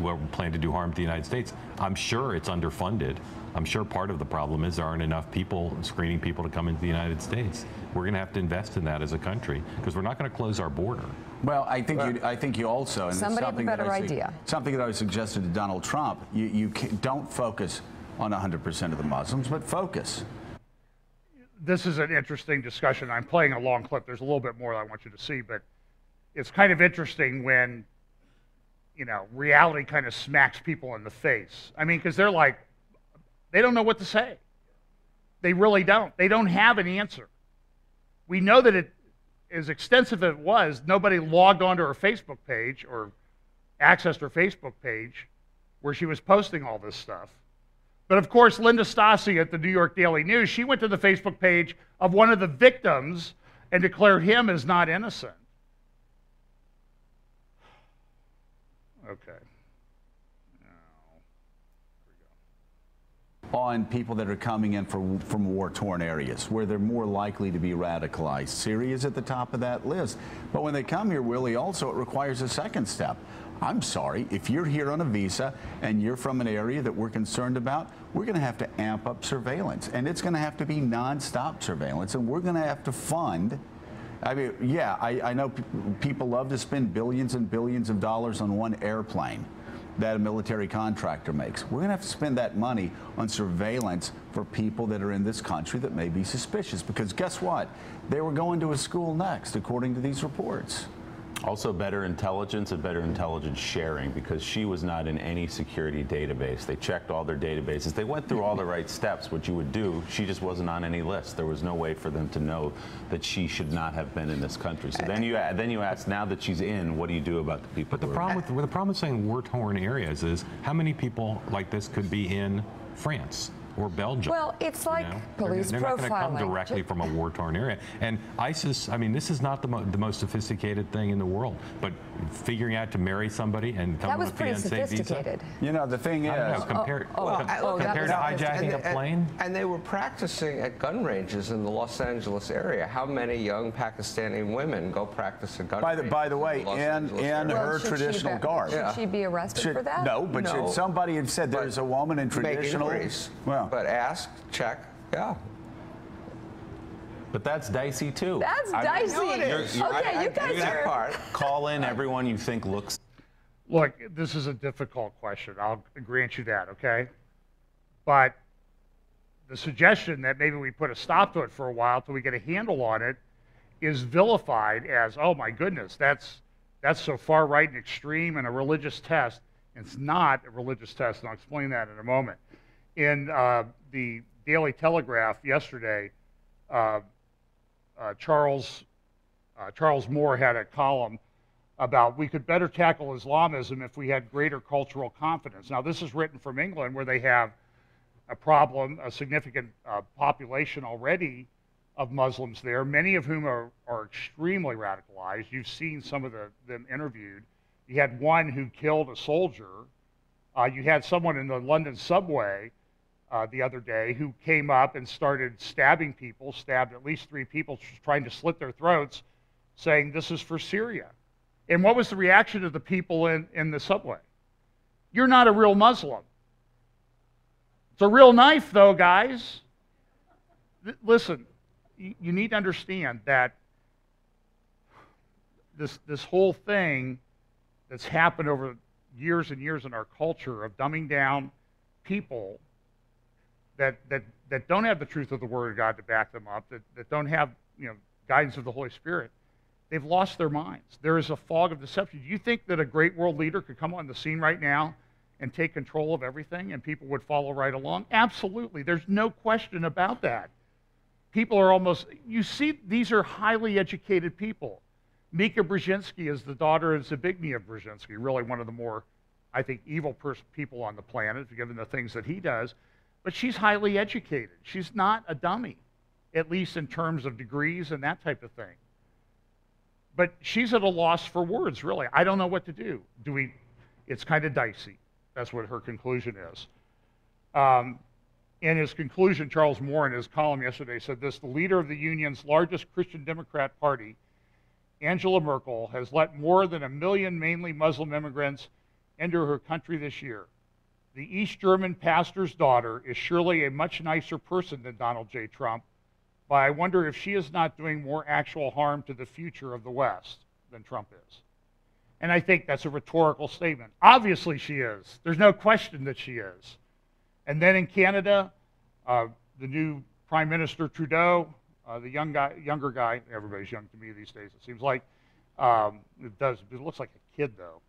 will plan to do harm to the United States. I'm sure it's underfunded. I'm sure part of the problem is there aren't enough people screening people to come into the United States. We're going to have to invest in that as a country, because we're not going to close our border. Well, I think you also, and somebody have a better idea. Something that I suggested to Donald Trump, you don't focus on 100% of the Muslims, but focus. This is an interesting discussion. I'm playing a long clip. There's a little bit more I want you to see, but it's kind of interesting when, you know, reality kind of smacks people in the face. I mean, because they're like, they don't know what to say. They really don't. They don't have an answer. We know that it, as extensive as it was, nobody logged onto her Facebook page or accessed her Facebook page where she was posting all this stuff. But of course, Linda Stasi at the New York Daily News, she went to the Facebook page of one of the victims and declared him as not innocent. Okay. On people that are coming in from war-torn areas, where they're more likely to be radicalized. Syria is at the top of that list. But when they come here, Willie, also it requires a second step. I'm sorry, if you're here on a visa and you're from an area that we're concerned about, we're going to have to amp up surveillance. And it's going to have to be nonstop surveillance. And we're going to have to fund. I mean, yeah, I know people love to spend billions and billions of dollars on one airplane that a military contractor makes. We're going to have to spend that money on surveillance for people that are in this country that may be suspicious. Because guess what? They were going to a school next, according to these reports. Also better intelligence and better intelligence sharing, because she was not in any security database. They checked all their databases. They went through all the right steps, what you would do. She just wasn't on any list. There was no way for them to know that she should not have been in this country. So then you ask, now that she's in, what do you do about the people? But the problem with saying war-torn areas is how many people like this could be in France or Belgium. Well, it's like police they're profiling. not going to come directly from a war-torn area. And ISIS, I mean, this is not the most sophisticated thing in the world, but figuring out to marry somebody and come that on was a pretty fiancé sophisticated. visa. You know, the thing is, compared to and- hijacking a plane. And they were practicing at gun ranges in the Los Angeles area. How many young Pakistani women go practice at gun ranges? by the way, in her traditional garb. Should she be arrested for that? No, but No. somebody had said there's a woman in traditional. Make inquiries. Well, But ask, check, yeah. But that's dicey too. That's dicey. know it is. Okay, you guys that are. part. Call in everyone you think looks. Look, this is a difficult question. I'll grant you that, okay? But the suggestion that maybe we put a stop to it for a while till we get a handle on it is vilified as, oh my goodness, that's so far right and extreme and a religious test. It's not a religious test, and I'll explain that in a moment. In the Daily Telegraph yesterday, Charles Moore had a column about we could better tackle Islamism if we had greater cultural confidence. Now, this is written from England, where they have a problem, a significant population already of Muslims there, many of whom are extremely radicalized. You've seen some of them interviewed. You had one who killed a soldier. You had someone in the London subway the other day who came up and started stabbing people, stabbed at least 3 people, trying to slit their throats, saying, this is for Syria. And what was the reaction of the people in the subway? You're not a real Muslim. It's a real knife, though, guys. Listen, you need to understand that this whole thing that's happened over years and years in our culture of dumbing down people that don't have the truth of the Word of God to back them up, that don't have guidance of the Holy Spirit, they've lost their minds. There is a fog of deception. Do you think that a great world leader could come on the scene right now and take control of everything and people would follow right along? Absolutely. There's no question about that. People are almost, you see, these are highly educated people. Mika Brzezinski is the daughter of Zbigniew Brzezinski, really one of the more, I think, evil people on the planet, given the things that he does. But she's highly educated. She's not a dummy, at least in terms of degrees and that type of thing. But she's at a loss for words, really. I don't know what to do. It's kind of dicey. That's what her conclusion is. In his conclusion, Charles Moore, in his column yesterday, said this: the leader of the Union's largest Christian Democrat Party, Angela Merkel, has let more than 1 million mainly Muslim immigrants enter her country this year. The East German pastor's daughter is surely a much nicer person than Donald J. Trump, but I wonder if she is not doing more actual harm to the future of the West than Trump is. And I think that's a rhetorical statement. Obviously she is. There's no question that she is. And then in Canada, the new Prime Minister Trudeau, the younger guy, everybody's young to me these days, it seems like. It looks like a kid, though.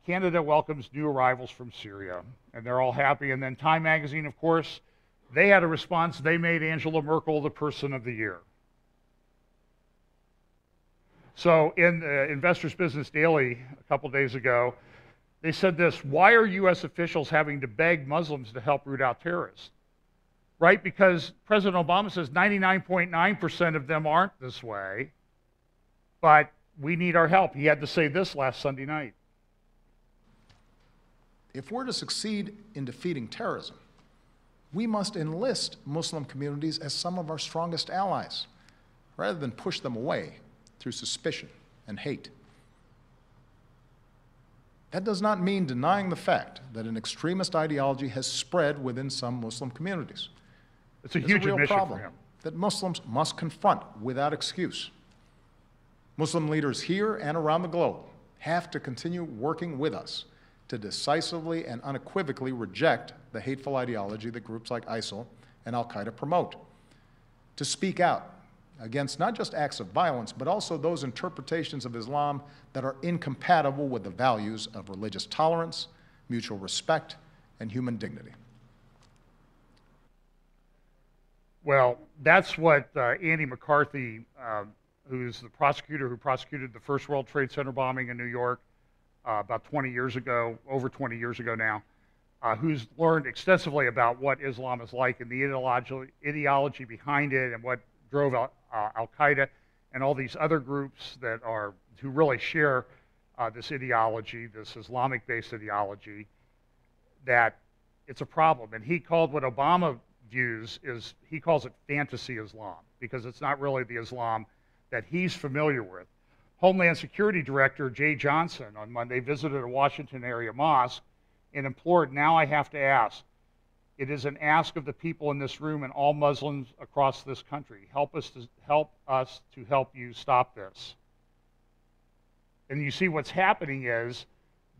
Canada welcomes new arrivals from Syria, and they're all happy. And then Time Magazine, of course, they had a response. They made Angela Merkel the Person of the Year. So in Investors Business Daily a couple days ago, they said this: why are U.S. officials having to beg Muslims to help root out terrorists? Right? Because President Obama says 99.9% of them aren't this way, but we need our help. He had to say this last Sunday night. If we're to succeed in defeating terrorism, we must enlist Muslim communities as some of our strongest allies, rather than push them away through suspicion and hate. That does not mean denying the fact that an extremist ideology has spread within some Muslim communities. It's a huge real admission problem for him. that Muslims must confront without excuse. Muslim leaders here and around the globe have to continue working with us to decisively and unequivocally reject the hateful ideology that groups like ISIL and Al-Qaeda promote, to speak out against not just acts of violence, but also those interpretations of Islam that are incompatible with the values of religious tolerance, mutual respect, and human dignity. Well, that's what Andy McCarthy, who's the prosecutor who prosecuted the first World Trade Center bombing in New York about 20 years ago, over 20 years ago now, who's learned extensively about what Islam is like and the ideology behind it and what drove Al-Qaeda and all these other groups who really share this ideology, this Islamic-based ideology, that it's a problem. And he called what Obama views he calls it fantasy Islam, because it's not really the Islam that he's familiar with. Homeland Security Director Jay Johnson on Monday visited a Washington area mosque and implored, "Now I have to ask. It is an ask of the people in this room and all Muslims across this country. Help us to help you stop this." And you see what's happening is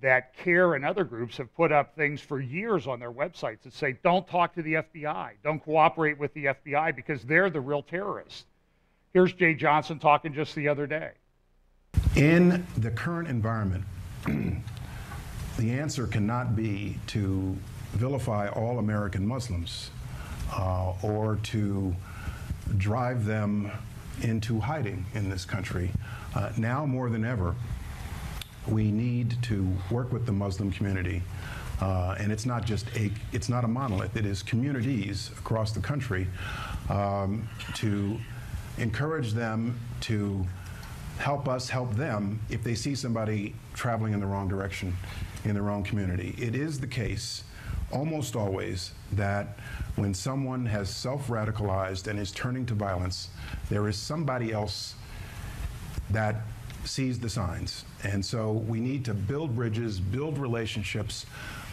that CARE and other groups have put up things for years on their websites that say, don't talk to the FBI, don't cooperate with the FBI, because they're the real terrorists. Here's Jay Johnson talking just the other day. In the current environment, the answer cannot be to vilify all American Muslims or to drive them into hiding in this country. Now more than ever, we need to work with the Muslim community, and it's not a monolith. It is communities across the country, to encourage them to help us help them if they see somebody traveling in the wrong direction in their own community. It is the case almost always that when someone has self-radicalized and is turning to violence, there is somebody else that sees the signs. And so we need to build bridges, build relationships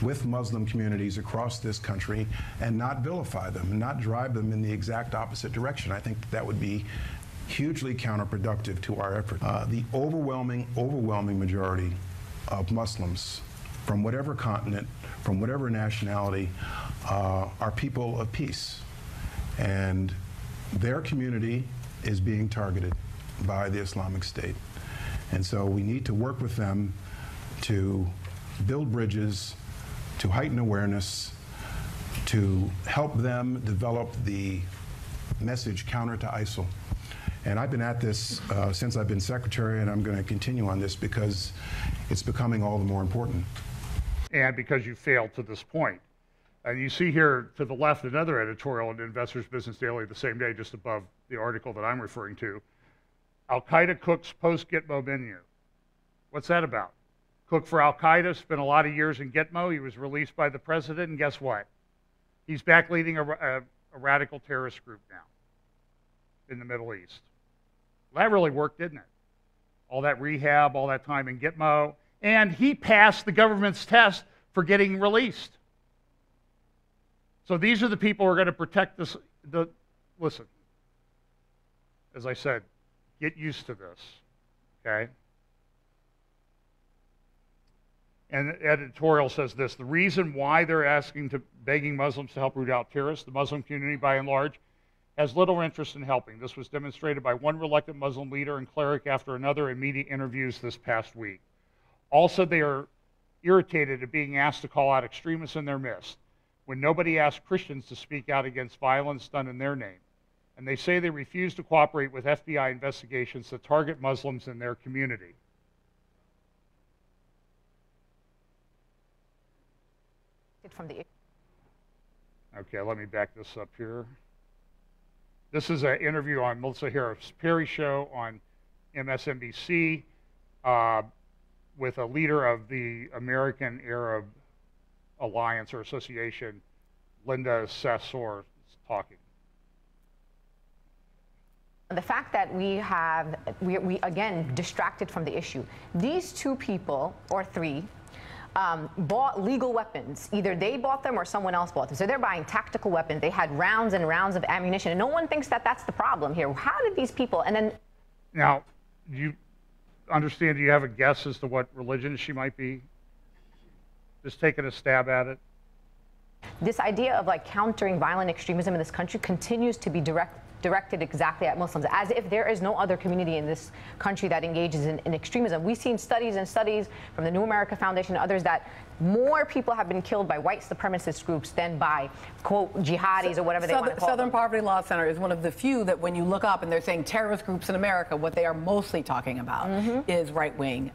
with Muslim communities across this country and not vilify them and not drive them in the exact opposite direction. I think that would be hugely counterproductive to our effort. The overwhelming majority of Muslims from whatever continent, from whatever nationality, are people of peace. And their community is being targeted by the Islamic State. And so we need to work with them to build bridges, to heighten awareness, to help them develop the message counter to ISIL. And I've been at this since I've been secretary, and I'm going to continue on this because it's becoming all the more important. And because you failed to this point. And you see here to the left another editorial in Investors Business Daily the same day, just above the article that I'm referring to. Al-Qaeda cooks post-Gitmo menu. What's that about? Cook for Al-Qaeda, spent a lot of years in Gitmo. He was released by the president, and guess what? He's back leading a radical terrorist group now in the Middle East. Well, that really worked, didn't it? All that rehab, all that time in Gitmo, and he passed the government's test for getting released. So these are the people who are going to protect this. Listen, as I said, get used to this, okay? And the editorial says this: the reason why they're begging Muslims to help root out terrorists, the Muslim community by and large has little interest in helping. This was demonstrated by one reluctant Muslim leader and cleric after another in media interviews this past week. Also, they are irritated at being asked to call out extremists in their midst when nobody asked Christians to speak out against violence done in their name. And they say they refuse to cooperate with FBI investigations that target Muslims in their community. Okay, let me back this up here. This is an interview on Melissa Harris Perry's show on MSNBC with a leader of the American Arab Alliance or Association, Linda Sassour, talking. The fact that we again distracted from the issue. These two people, or three, bought legal weapons. Either they bought them or someone else bought them. So they're buying tactical weapons. They had rounds and rounds of ammunition. And no one thinks that that's the problem here. How did these people, and then... Now, do you understand, do you have a guess as to what religion she might be? Just taking a stab at it? This idea of like countering violent extremism in this country continues to be directed exactly at Muslims, as if there is no other community in this country that engages in extremism. We've seen studies and studies from the New America Foundation and others that more people have been killed by white supremacist groups than by, quote, jihadis or whatever they want to call Southern them. Poverty Law Center is one of the few that when you look up and they're saying terrorist groups in America, what they are mostly talking about is right-wing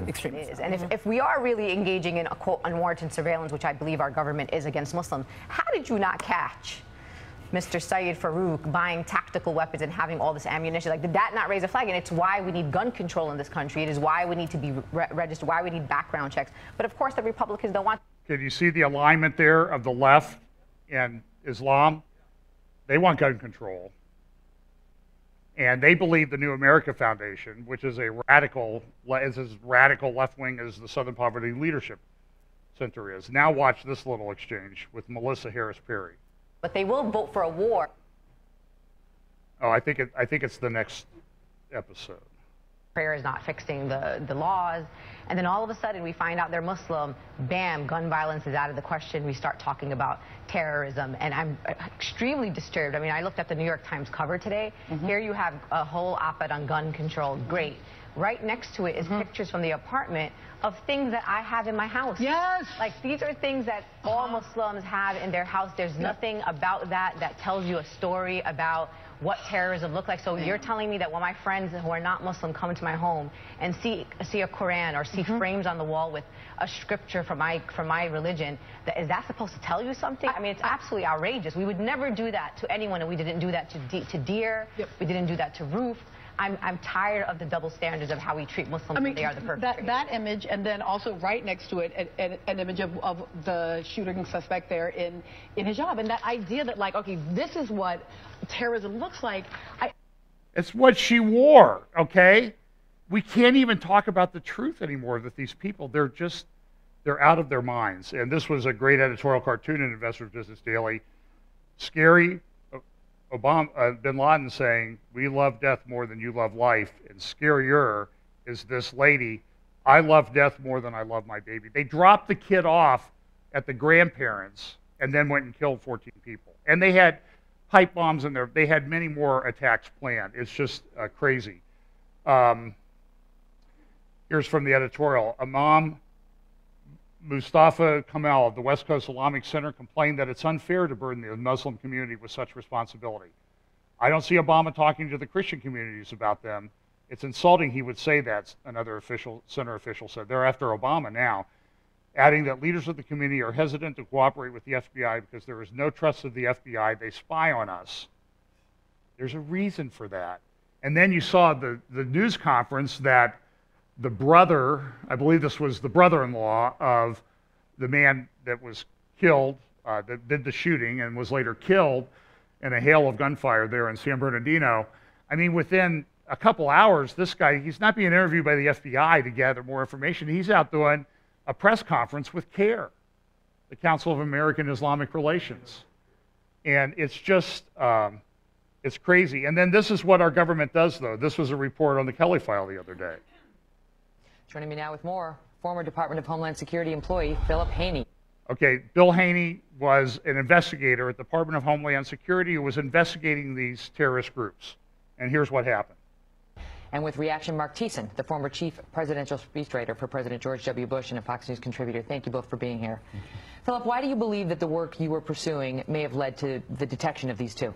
extremists. And if we are really engaging in a quote unwarranted surveillance, which I believe our government is against Muslims, how did you not catch Mr. Syed Farouk buying tactical weapons and having all this ammunition? Like, did that not raise a flag? And it's why we need gun control in this country. It is why we need to be registered, why we need background checks. But of course, the Republicans don't want. Can you see the alignment there of the left and Islam? They want gun control. And they believe the New America Foundation, which is a radical, is as radical left-wing as the Southern Poverty Leadership Center is. Now watch this little exchange with Melissa Harris Perry. But they will vote for a war. Oh, I think it's the next episode. Prayer is not fixing the laws. And then all of a sudden we find out they're Muslim. Bam, gun violence is out of the question. We start talking about terrorism. And I'm extremely disturbed. I mean, I looked at the New York Times cover today. Here you have a whole op-ed on gun control. Great. Right next to it is pictures from the apartment of things that I have in my house. Yes. Like, these are things that all Muslims have in their house. There's nothing about that tells you a story about what terrorism looks like. So you're telling me that when my friends who are not Muslim come to my home and see a Quran or see frames on the wall with a scripture from my religion, is that supposed to tell you something? I mean, it's absolutely outrageous. We would never do that to anyone, and we didn't do that to Deer. We didn't do that to Roof. I'm tired of the double standards of how we treat Muslims when they are the perpetrators. That image, and then also right next to it, an image of the shooting suspect there in hijab. And that idea that, like, okay, this is what terrorism looks like. It's what she wore, okay? We can't even talk about the truth anymore with these people. They're out of their minds. And this was a great editorial cartoon in Investor's Business Daily. Scary bin Laden saying, "We love death more than you love life." And scarier is this lady, "I love death more than I love my baby." They dropped the kid off at the grandparents and then went and killed 14 people. And they had pipe bombs in there. They had many more attacks planned. It's just crazy. Here's from the editorial. Imam Mustafa Kamal of the West Coast Islamic Center complained that it's unfair to burden the Muslim community with such responsibility. "I don't see Obama talking to the Christian communities about them. It's insulting he would say that," another center official said. They're after Obama now, adding that leaders of the community are hesitant to cooperate with the FBI because there is no trust of the FBI. They spy on us. There's a reason for that. And then you saw the news conference that the brother, I believe this was the brother-in-law of the man that was killed, that did the shooting and was later killed in a hail of gunfire there in San Bernardino. I mean, within a couple hours, this guy, he's not being interviewed by the FBI to gather more information. He's out doing a press conference with CAIR, the Council of American Islamic Relations. And it's just, it's crazy. And then this is what our government does, though. This was a report on the Kelly file the other day. Joining me now with more, former Department of Homeland Security employee Philip Haney. Okay, Bill Haney was an investigator at the Department of Homeland Security who was investigating these terrorist groups. And here's what happened. And with reaction, Mark Thiessen, the former chief presidential speechwriter for President George W. Bush and a Fox News contributor. Thank you both for being here. Philip, why do you believe that the work you were pursuing may have led to the detection of these two?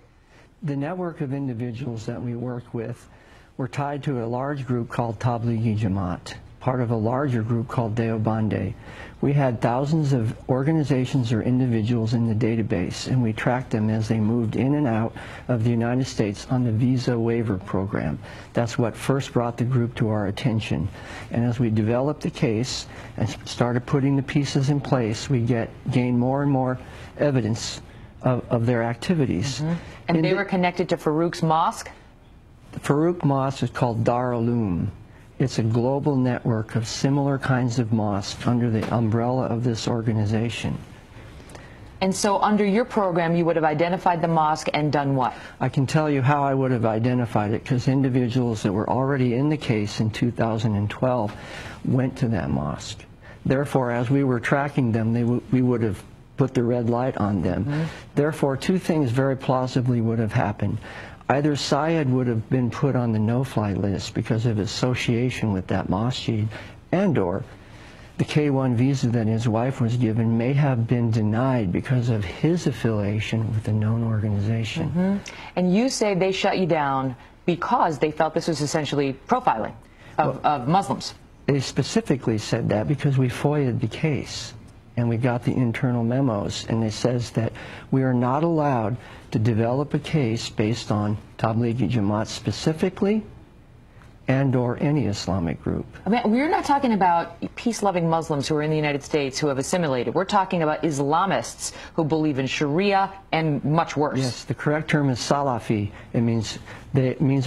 The network of individuals that we worked with were tied to a large group called Tablighi Jamaat, part of a larger group called Deobande. We had thousands of organizations or individuals in the database, and we tracked them as they moved in and out of the United States on the visa waiver program. That's what first brought the group to our attention. And as we developed the case and started putting the pieces in place, we gained more and more evidence of their activities. And they were connected to Farouk's mosque? The Farouk Mosque is called Dar Uloom. It's a global network of similar kinds of mosques under the umbrella of this organization. And so under your program, you would have identified the mosque and done what? I can tell you how I would have identified it, because individuals that were already in the case in 2012 went to that mosque. Therefore, as we were tracking them, we would have put the red light on them. Therefore, two things very plausibly would have happened. Either Syed would have been put on the no-fly list because of association with that masjid, and/or the K-1 visa that his wife was given may have been denied because of his affiliation with a known organization. And you say they shut you down because they felt this was essentially profiling of Muslims. They specifically said that because we FOIA'd the case and we got the internal memos, and it says that we are not allowed to develop a case based on Tablighi Jamaat specifically and or any Islamic group. I mean, we're not talking about peace-loving Muslims who are in the United States who have assimilated. We're talking about Islamists who believe in Sharia and much worse. Yes, the correct term is Salafi. It means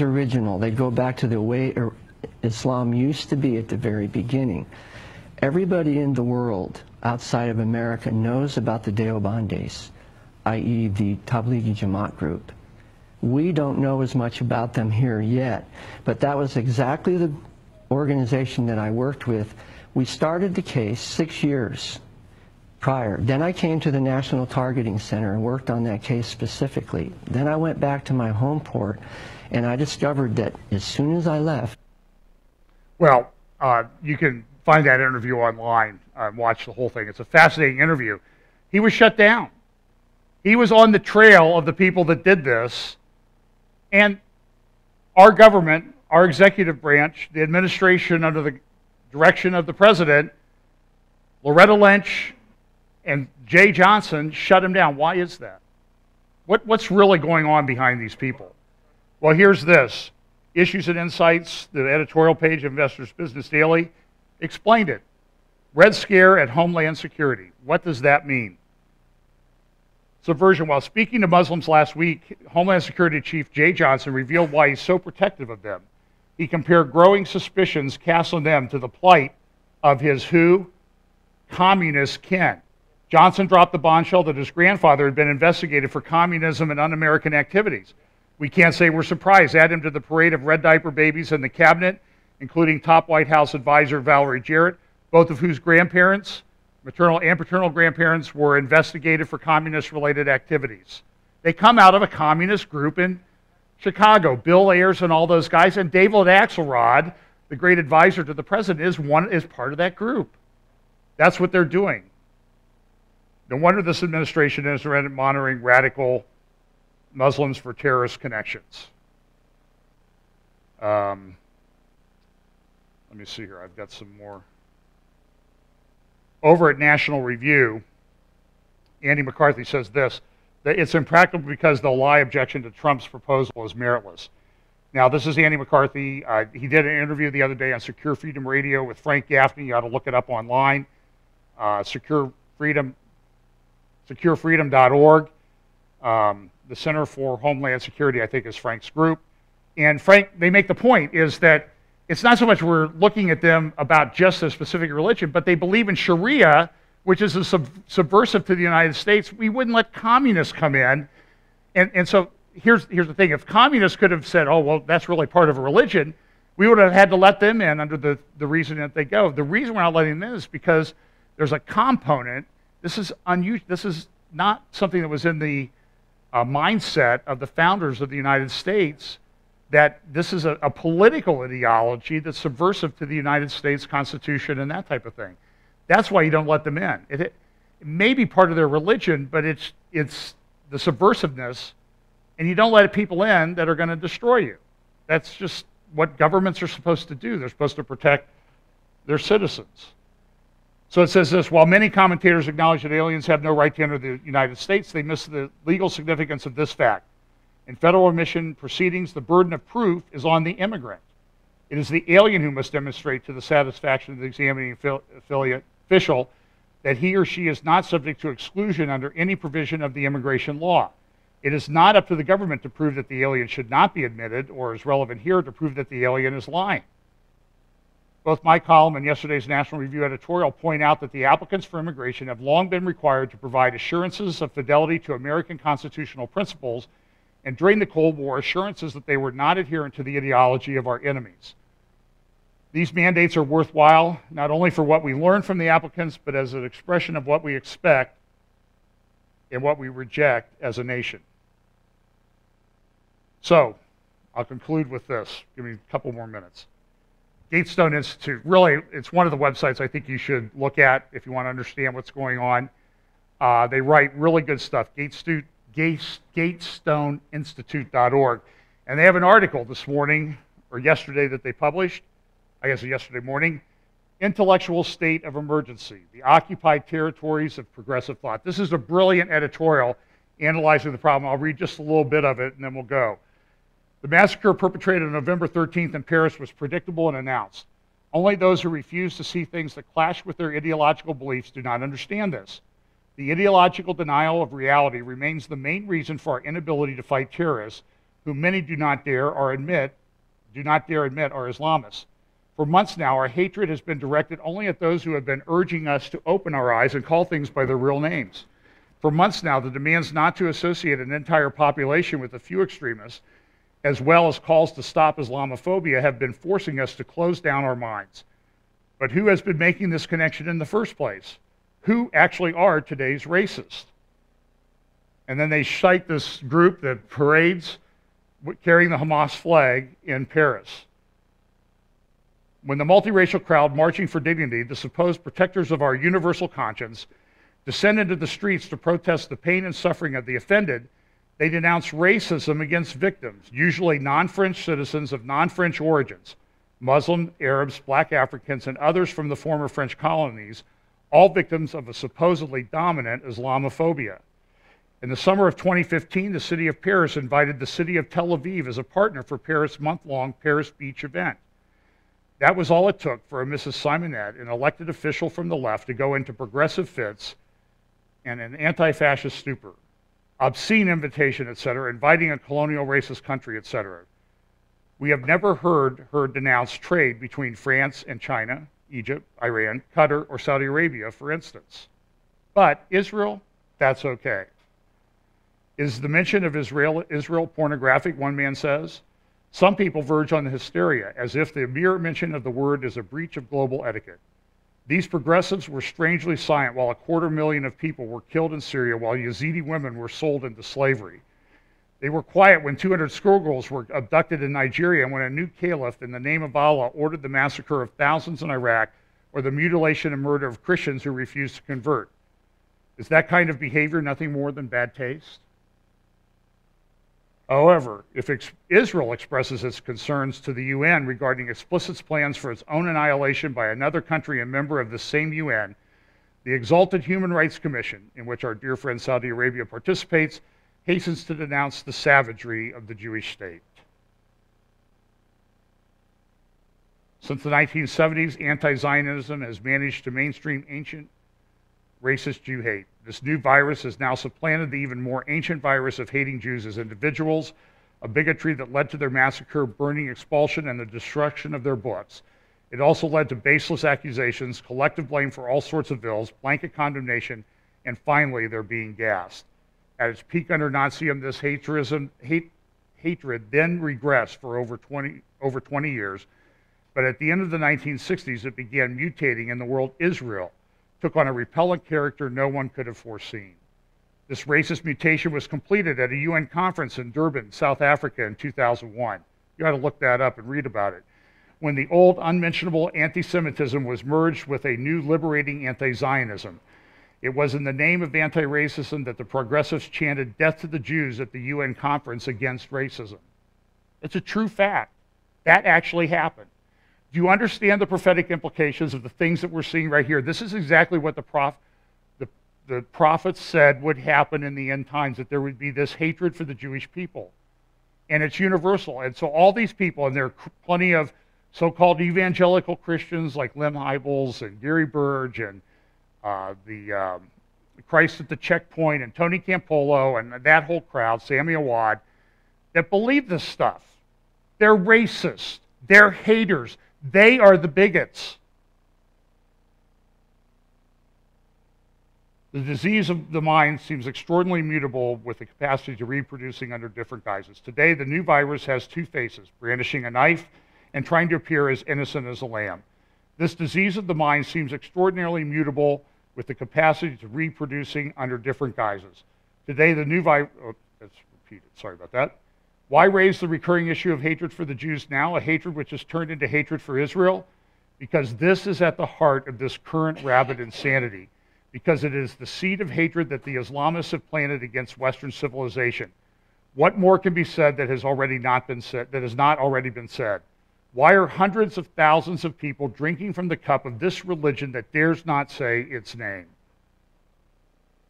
original. They go back to the way Islam used to be at the very beginning. Everybody in the world outside of America knows about the Deobandes, i.e. the Tablighi Jamaat group. We don't know as much about them here yet, but that was exactly the organization that I worked with. We started the case 6 years prior. Then I came to the National Targeting Center and worked on that case specifically. Then I went back to my home port, and I discovered that as soon as I left. Well, you can find that interview online and watch the whole thing. It's a fascinating interview. He was shut down. He was on the trail of the people that did this. And our government, our executive branch, the administration under the direction of the president, Loretta Lynch and Jay Johnson, shut him down. Why is that? What's really going on behind these people? Well, here's this. Issues and Insights, the editorial page of Investors Business Daily, explained it. Red Scare at Homeland Security. What does that mean? Subversion. While speaking to Muslims last week, Homeland Security Chief Jay Johnson revealed why he's so protective of them. He compared growing suspicions cast on them to the plight of his who? Communist kin. Johnson dropped the bombshell that his grandfather had been investigated for communism and un-American activities. We can't say we're surprised. Add him to the parade of red diaper babies in the cabinet, including top White House advisor Valerie Jarrett, both of whose grandparents, maternal and paternal grandparents, were investigated for communist-related activities. They come out of a communist group in Chicago. Bill Ayers and all those guys, and David Axelrod, the great advisor to the president, is part of that group. That's what they're doing. No wonder this administration is monitoring radical Muslims for terrorist connections. Let me see here. I've got some more. Over at National Review, Andy McCarthy says this, that it's impractical because the lie objection to Trump's proposal is meritless. Now, this is Andy McCarthy. He did an interview the other day on Secure Freedom Radio with Frank Gaffney. You ought to look it up online. SecureFreedom.org. The Center for Homeland Security, I think, is Frank's group. And Frank, they make the point is that it's not so much we're looking at them about just a specific religion, but they believe in Sharia, which is a subversive to the United States. We wouldn't let communists come in. And so here's the thing. If communists could have said, oh, well, that's really part of a religion, we would have had to let them in under the reason that they go. The reason we're not letting them in is because there's a component. This is unusual. This is not something that was in the mindset of the founders of the United States, that this is a political ideology that's subversive to the United States Constitution and that type of thing. That's why you don't let them in. It may be part of their religion, but it's the subversiveness, and you don't let people in that are going to destroy you. That's just what governments are supposed to do. They're supposed to protect their citizens. So it says this, while many commentators acknowledge that aliens have no right to enter the United States, they miss the legal significance of this fact. In federal admission proceedings, the burden of proof is on the immigrant. It is the alien who must demonstrate to the satisfaction of the examining official that he or she is not subject to exclusion under any provision of the immigration law. It is not up to the government to prove that the alien should not be admitted, or as relevant here, to prove that the alien is lying. Both my column and yesterday's National Review editorial point out that the applicants for immigration have long been required to provide assurances of fidelity to American constitutional principles, and during the Cold War, assurances that they were not adherent to the ideology of our enemies. These mandates are worthwhile, not only for what we learn from the applicants, but as an expression of what we expect and what we reject as a nation. So, I'll conclude with this. Give me a couple more minutes. Gatestone Institute, really, it's one of the websites I think you should look at if you want to understand what's going on. They write really good stuff, GatestoneInstitute.org. And they have an article this morning, or yesterday, that they published, I guess yesterday morning, Intellectual state of emergency, the occupied territories of progressive thought. This is a brilliant editorial analyzing the problem. I'll read just a little bit of it and then we'll go. The massacre perpetrated on November 13th in Paris was predictable and announced. Only those who refuse to see things that clash with their ideological beliefs do not understand this. The ideological denial of reality remains the main reason for our inability to fight terrorists, who many do not dare admit are Islamists. For months now, our hatred has been directed only at those who have been urging us to open our eyes and call things by their real names. For months now, the demands not to associate an entire population with a few extremists, as well as calls to stop Islamophobia, have been forcing us to close down our minds. But who has been making this connection in the first place? Who actually are today's racists? And then they cite this group that parades carrying the Hamas flag in Paris. When the multiracial crowd marching for dignity, the supposed protectors of our universal conscience, descend into the streets to protest the pain and suffering of the offended, they denounce racism against victims, usually non-French citizens of non-French origins, Muslim, Arabs, Black Africans, and others from the former French colonies, all victims of a supposedly dominant Islamophobia. In the summer of 2015, the city of Paris invited the city of Tel Aviv as a partner for Paris' month-long Paris Beach event. That was all it took for a Mrs. Simonette, an elected official from the left, to go into progressive fits and an anti-fascist stupor, obscene invitation, etc., inviting a colonial racist country, etc. We have never heard her denounce trade between France and China, Egypt, Iran, Qatar, or Saudi Arabia, for instance. But Israel, that's okay. Is the mention of Israel pornographic, one man says? Some people verge on the hysteria, as if the mere mention of the word is a breach of global etiquette. These progressives were strangely silent while 250,000 of people were killed in Syria, while Yazidi women were sold into slavery. They were quiet when 200 schoolgirls were abducted in Nigeria, and when a new caliph, in the name of Allah, ordered the massacre of thousands in Iraq, or the mutilation and murder of Christians who refused to convert. Is that kind of behavior nothing more than bad taste? However, if Israel expresses its concerns to the UN regarding explicit plans for its own annihilation by another country and member of the same UN, the exalted Human Rights Commission, in which our dear friend Saudi Arabia participates, hastens to denounce the savagery of the Jewish state. Since the 1970s, anti-Zionism has managed to mainstream ancient racist Jew hate. This new virus has now supplanted the even more ancient virus of hating Jews as individuals, a bigotry that led to their massacre, burning, expulsion, and the destruction of their books. It also led to baseless accusations, collective blame for all sorts of ills, blanket condemnation, and finally, their being gassed. At its peak under Nazism, this hatred then regressed for over 20 years, but at the end of the 1960s, it began mutating, and the word Israel took on a repellent character no one could have foreseen. This racist mutation was completed at a UN conference in Durban, South Africa in 2001. You ought to look that up and read about it. When the old unmentionable anti-Semitism was merged with a new liberating anti-Zionism. It was in the name of anti-racism that the progressives chanted death to the Jews at the UN conference against racism. It's a true fact. That actually happened. Do you understand the prophetic implications of the things that we're seeing right here? This is exactly what the prophets said would happen in the end times, that there would be this hatred for the Jewish people. And it's universal. And so all these people, and there are plenty of so-called evangelical Christians like Lim Hybels and Gary Burge and the Christ at the Checkpoint and Tony Campolo and that whole crowd, Sammy Awad, that believe this stuff. They're racist. They're haters. They are the bigots. The disease of the mind seems extraordinarily mutable with the capacity to reproducing under different guises. Today, the new virus has two faces, brandishing a knife and trying to appear as innocent as a lamb. This disease of the mind seems extraordinarily mutable with the capacity to reproducing under different guises. Today, the new virus, let's repeat it, sorry about that. Why raise the recurring issue of hatred for the Jews now, a hatred which has turned into hatred for Israel? Because this is at the heart of this current rabid insanity. Because it is the seed of hatred that the Islamists have planted against Western civilization. What more can be said that has already not been said, that has not already been said? Why are hundreds of thousands of people drinking from the cup of this religion that dares not say its name?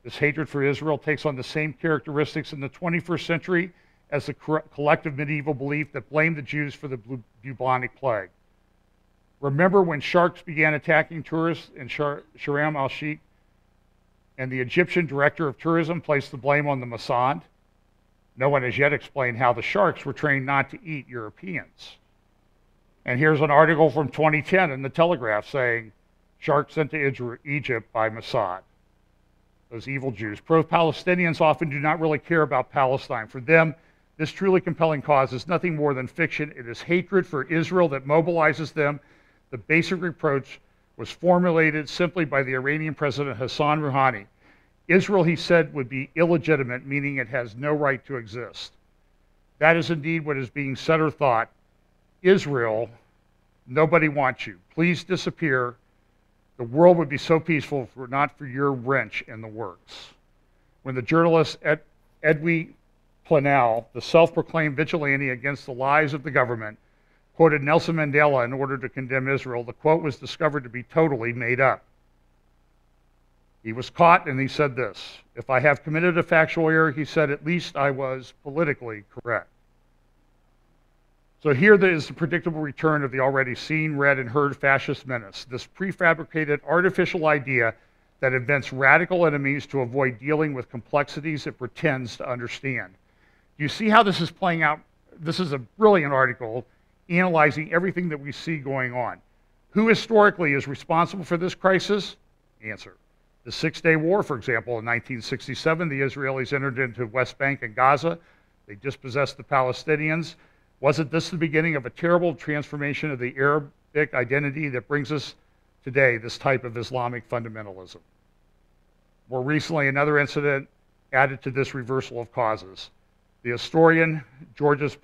This hatred for Israel takes on the same characteristics in the 21st century as the collective medieval belief that blamed the Jews for the bubonic plague. Remember when sharks began attacking tourists in Sharm el-Sheikh, and the Egyptian director of tourism placed the blame on the Mossad? No one has yet explained how the sharks were trained not to eat Europeans. And here's an article from 2010 in the Telegraph saying, sharks sent to Egypt by Mossad. Those evil Jews. Pro-Palestinians often do not really care about Palestine. For them, this truly compelling cause is nothing more than fiction. It is hatred for Israel that mobilizes them. The basic reproach was formulated simply by the Iranian President Hassan Rouhani. Israel, he said, would be illegitimate, meaning it has no right to exist. That is indeed what is being said or thought. Israel, nobody wants you. Please disappear. The world would be so peaceful if it were not for your wrench in the works. When the journalist Edwy Planel, the self-proclaimed vigilante against the lies of the government, quoted Nelson Mandela in order to condemn Israel, the quote was discovered to be totally made up. He was caught and he said this, "If I have committed a factual error," he said, "at least I was politically correct." So here is the predictable return of the already seen, read, and heard fascist menace, this prefabricated artificial idea that invents radical enemies to avoid dealing with complexities it pretends to understand. Do you see how this is playing out? This is a brilliant article analyzing everything that we see going on. Who historically is responsible for this crisis? Answer. The Six-Day War, for example, in 1967, the Israelis entered into West Bank and Gaza. They dispossessed the Palestinians. Wasn't this the beginning of a terrible transformation of the Arabic identity that brings us today this type of Islamic fundamentalism? More recently, another incident added to this reversal of causes. The historian Georges,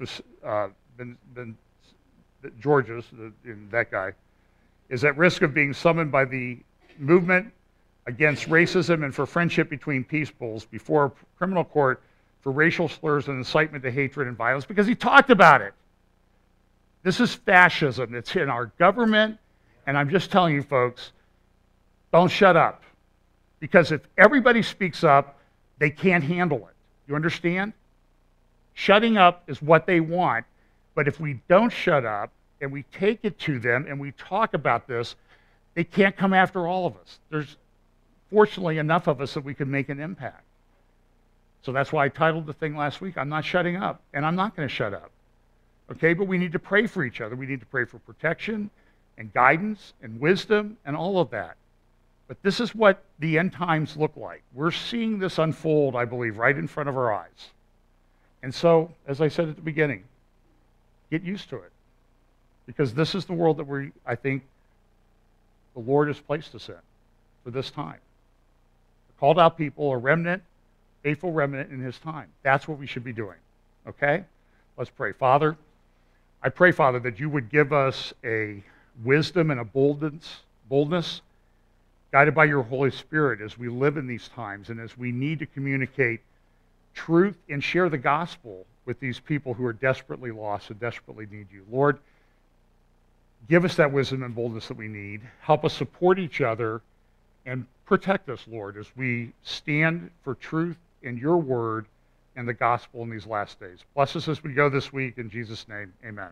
that guy, is at risk of being summoned by the movement against racism and for friendship between peoples before a criminal court for racial slurs and incitement to hatred and violence because he talked about it. This is fascism. It's in our government, and I'm just telling you folks, don't shut up. Because if everybody speaks up, they can't handle it. You understand? Shutting up is what they want, but if we don't shut up and we take it to them and we talk about this, they can't come after all of us. There's fortunately enough of us that we can make an impact. So that's why I titled the thing last week, I'm not shutting up, and I'm not going to shut up. Okay, but we need to pray for each other. We need to pray for protection and guidance and wisdom and all of that. But this is what the end times look like. We're seeing this unfold, I believe, right in front of our eyes. And so, as I said at the beginning, get used to it. Because this is the world that I think the Lord has placed us in for this time. The called out people, a remnant, faithful remnant in his time. That's what we should be doing. Okay? Let's pray. Father, I pray, Father, that you would give us a wisdom and a boldness guided by your Holy Spirit as we live in these times and as we need to communicate truth and share the gospel with these people who are desperately lost and desperately need you. Lord, give us that wisdom and boldness that we need. Help us support each other and protect us, Lord, as we stand for truth in your word and the gospel in these last days. Bless us as we go this week. In Jesus' name, amen.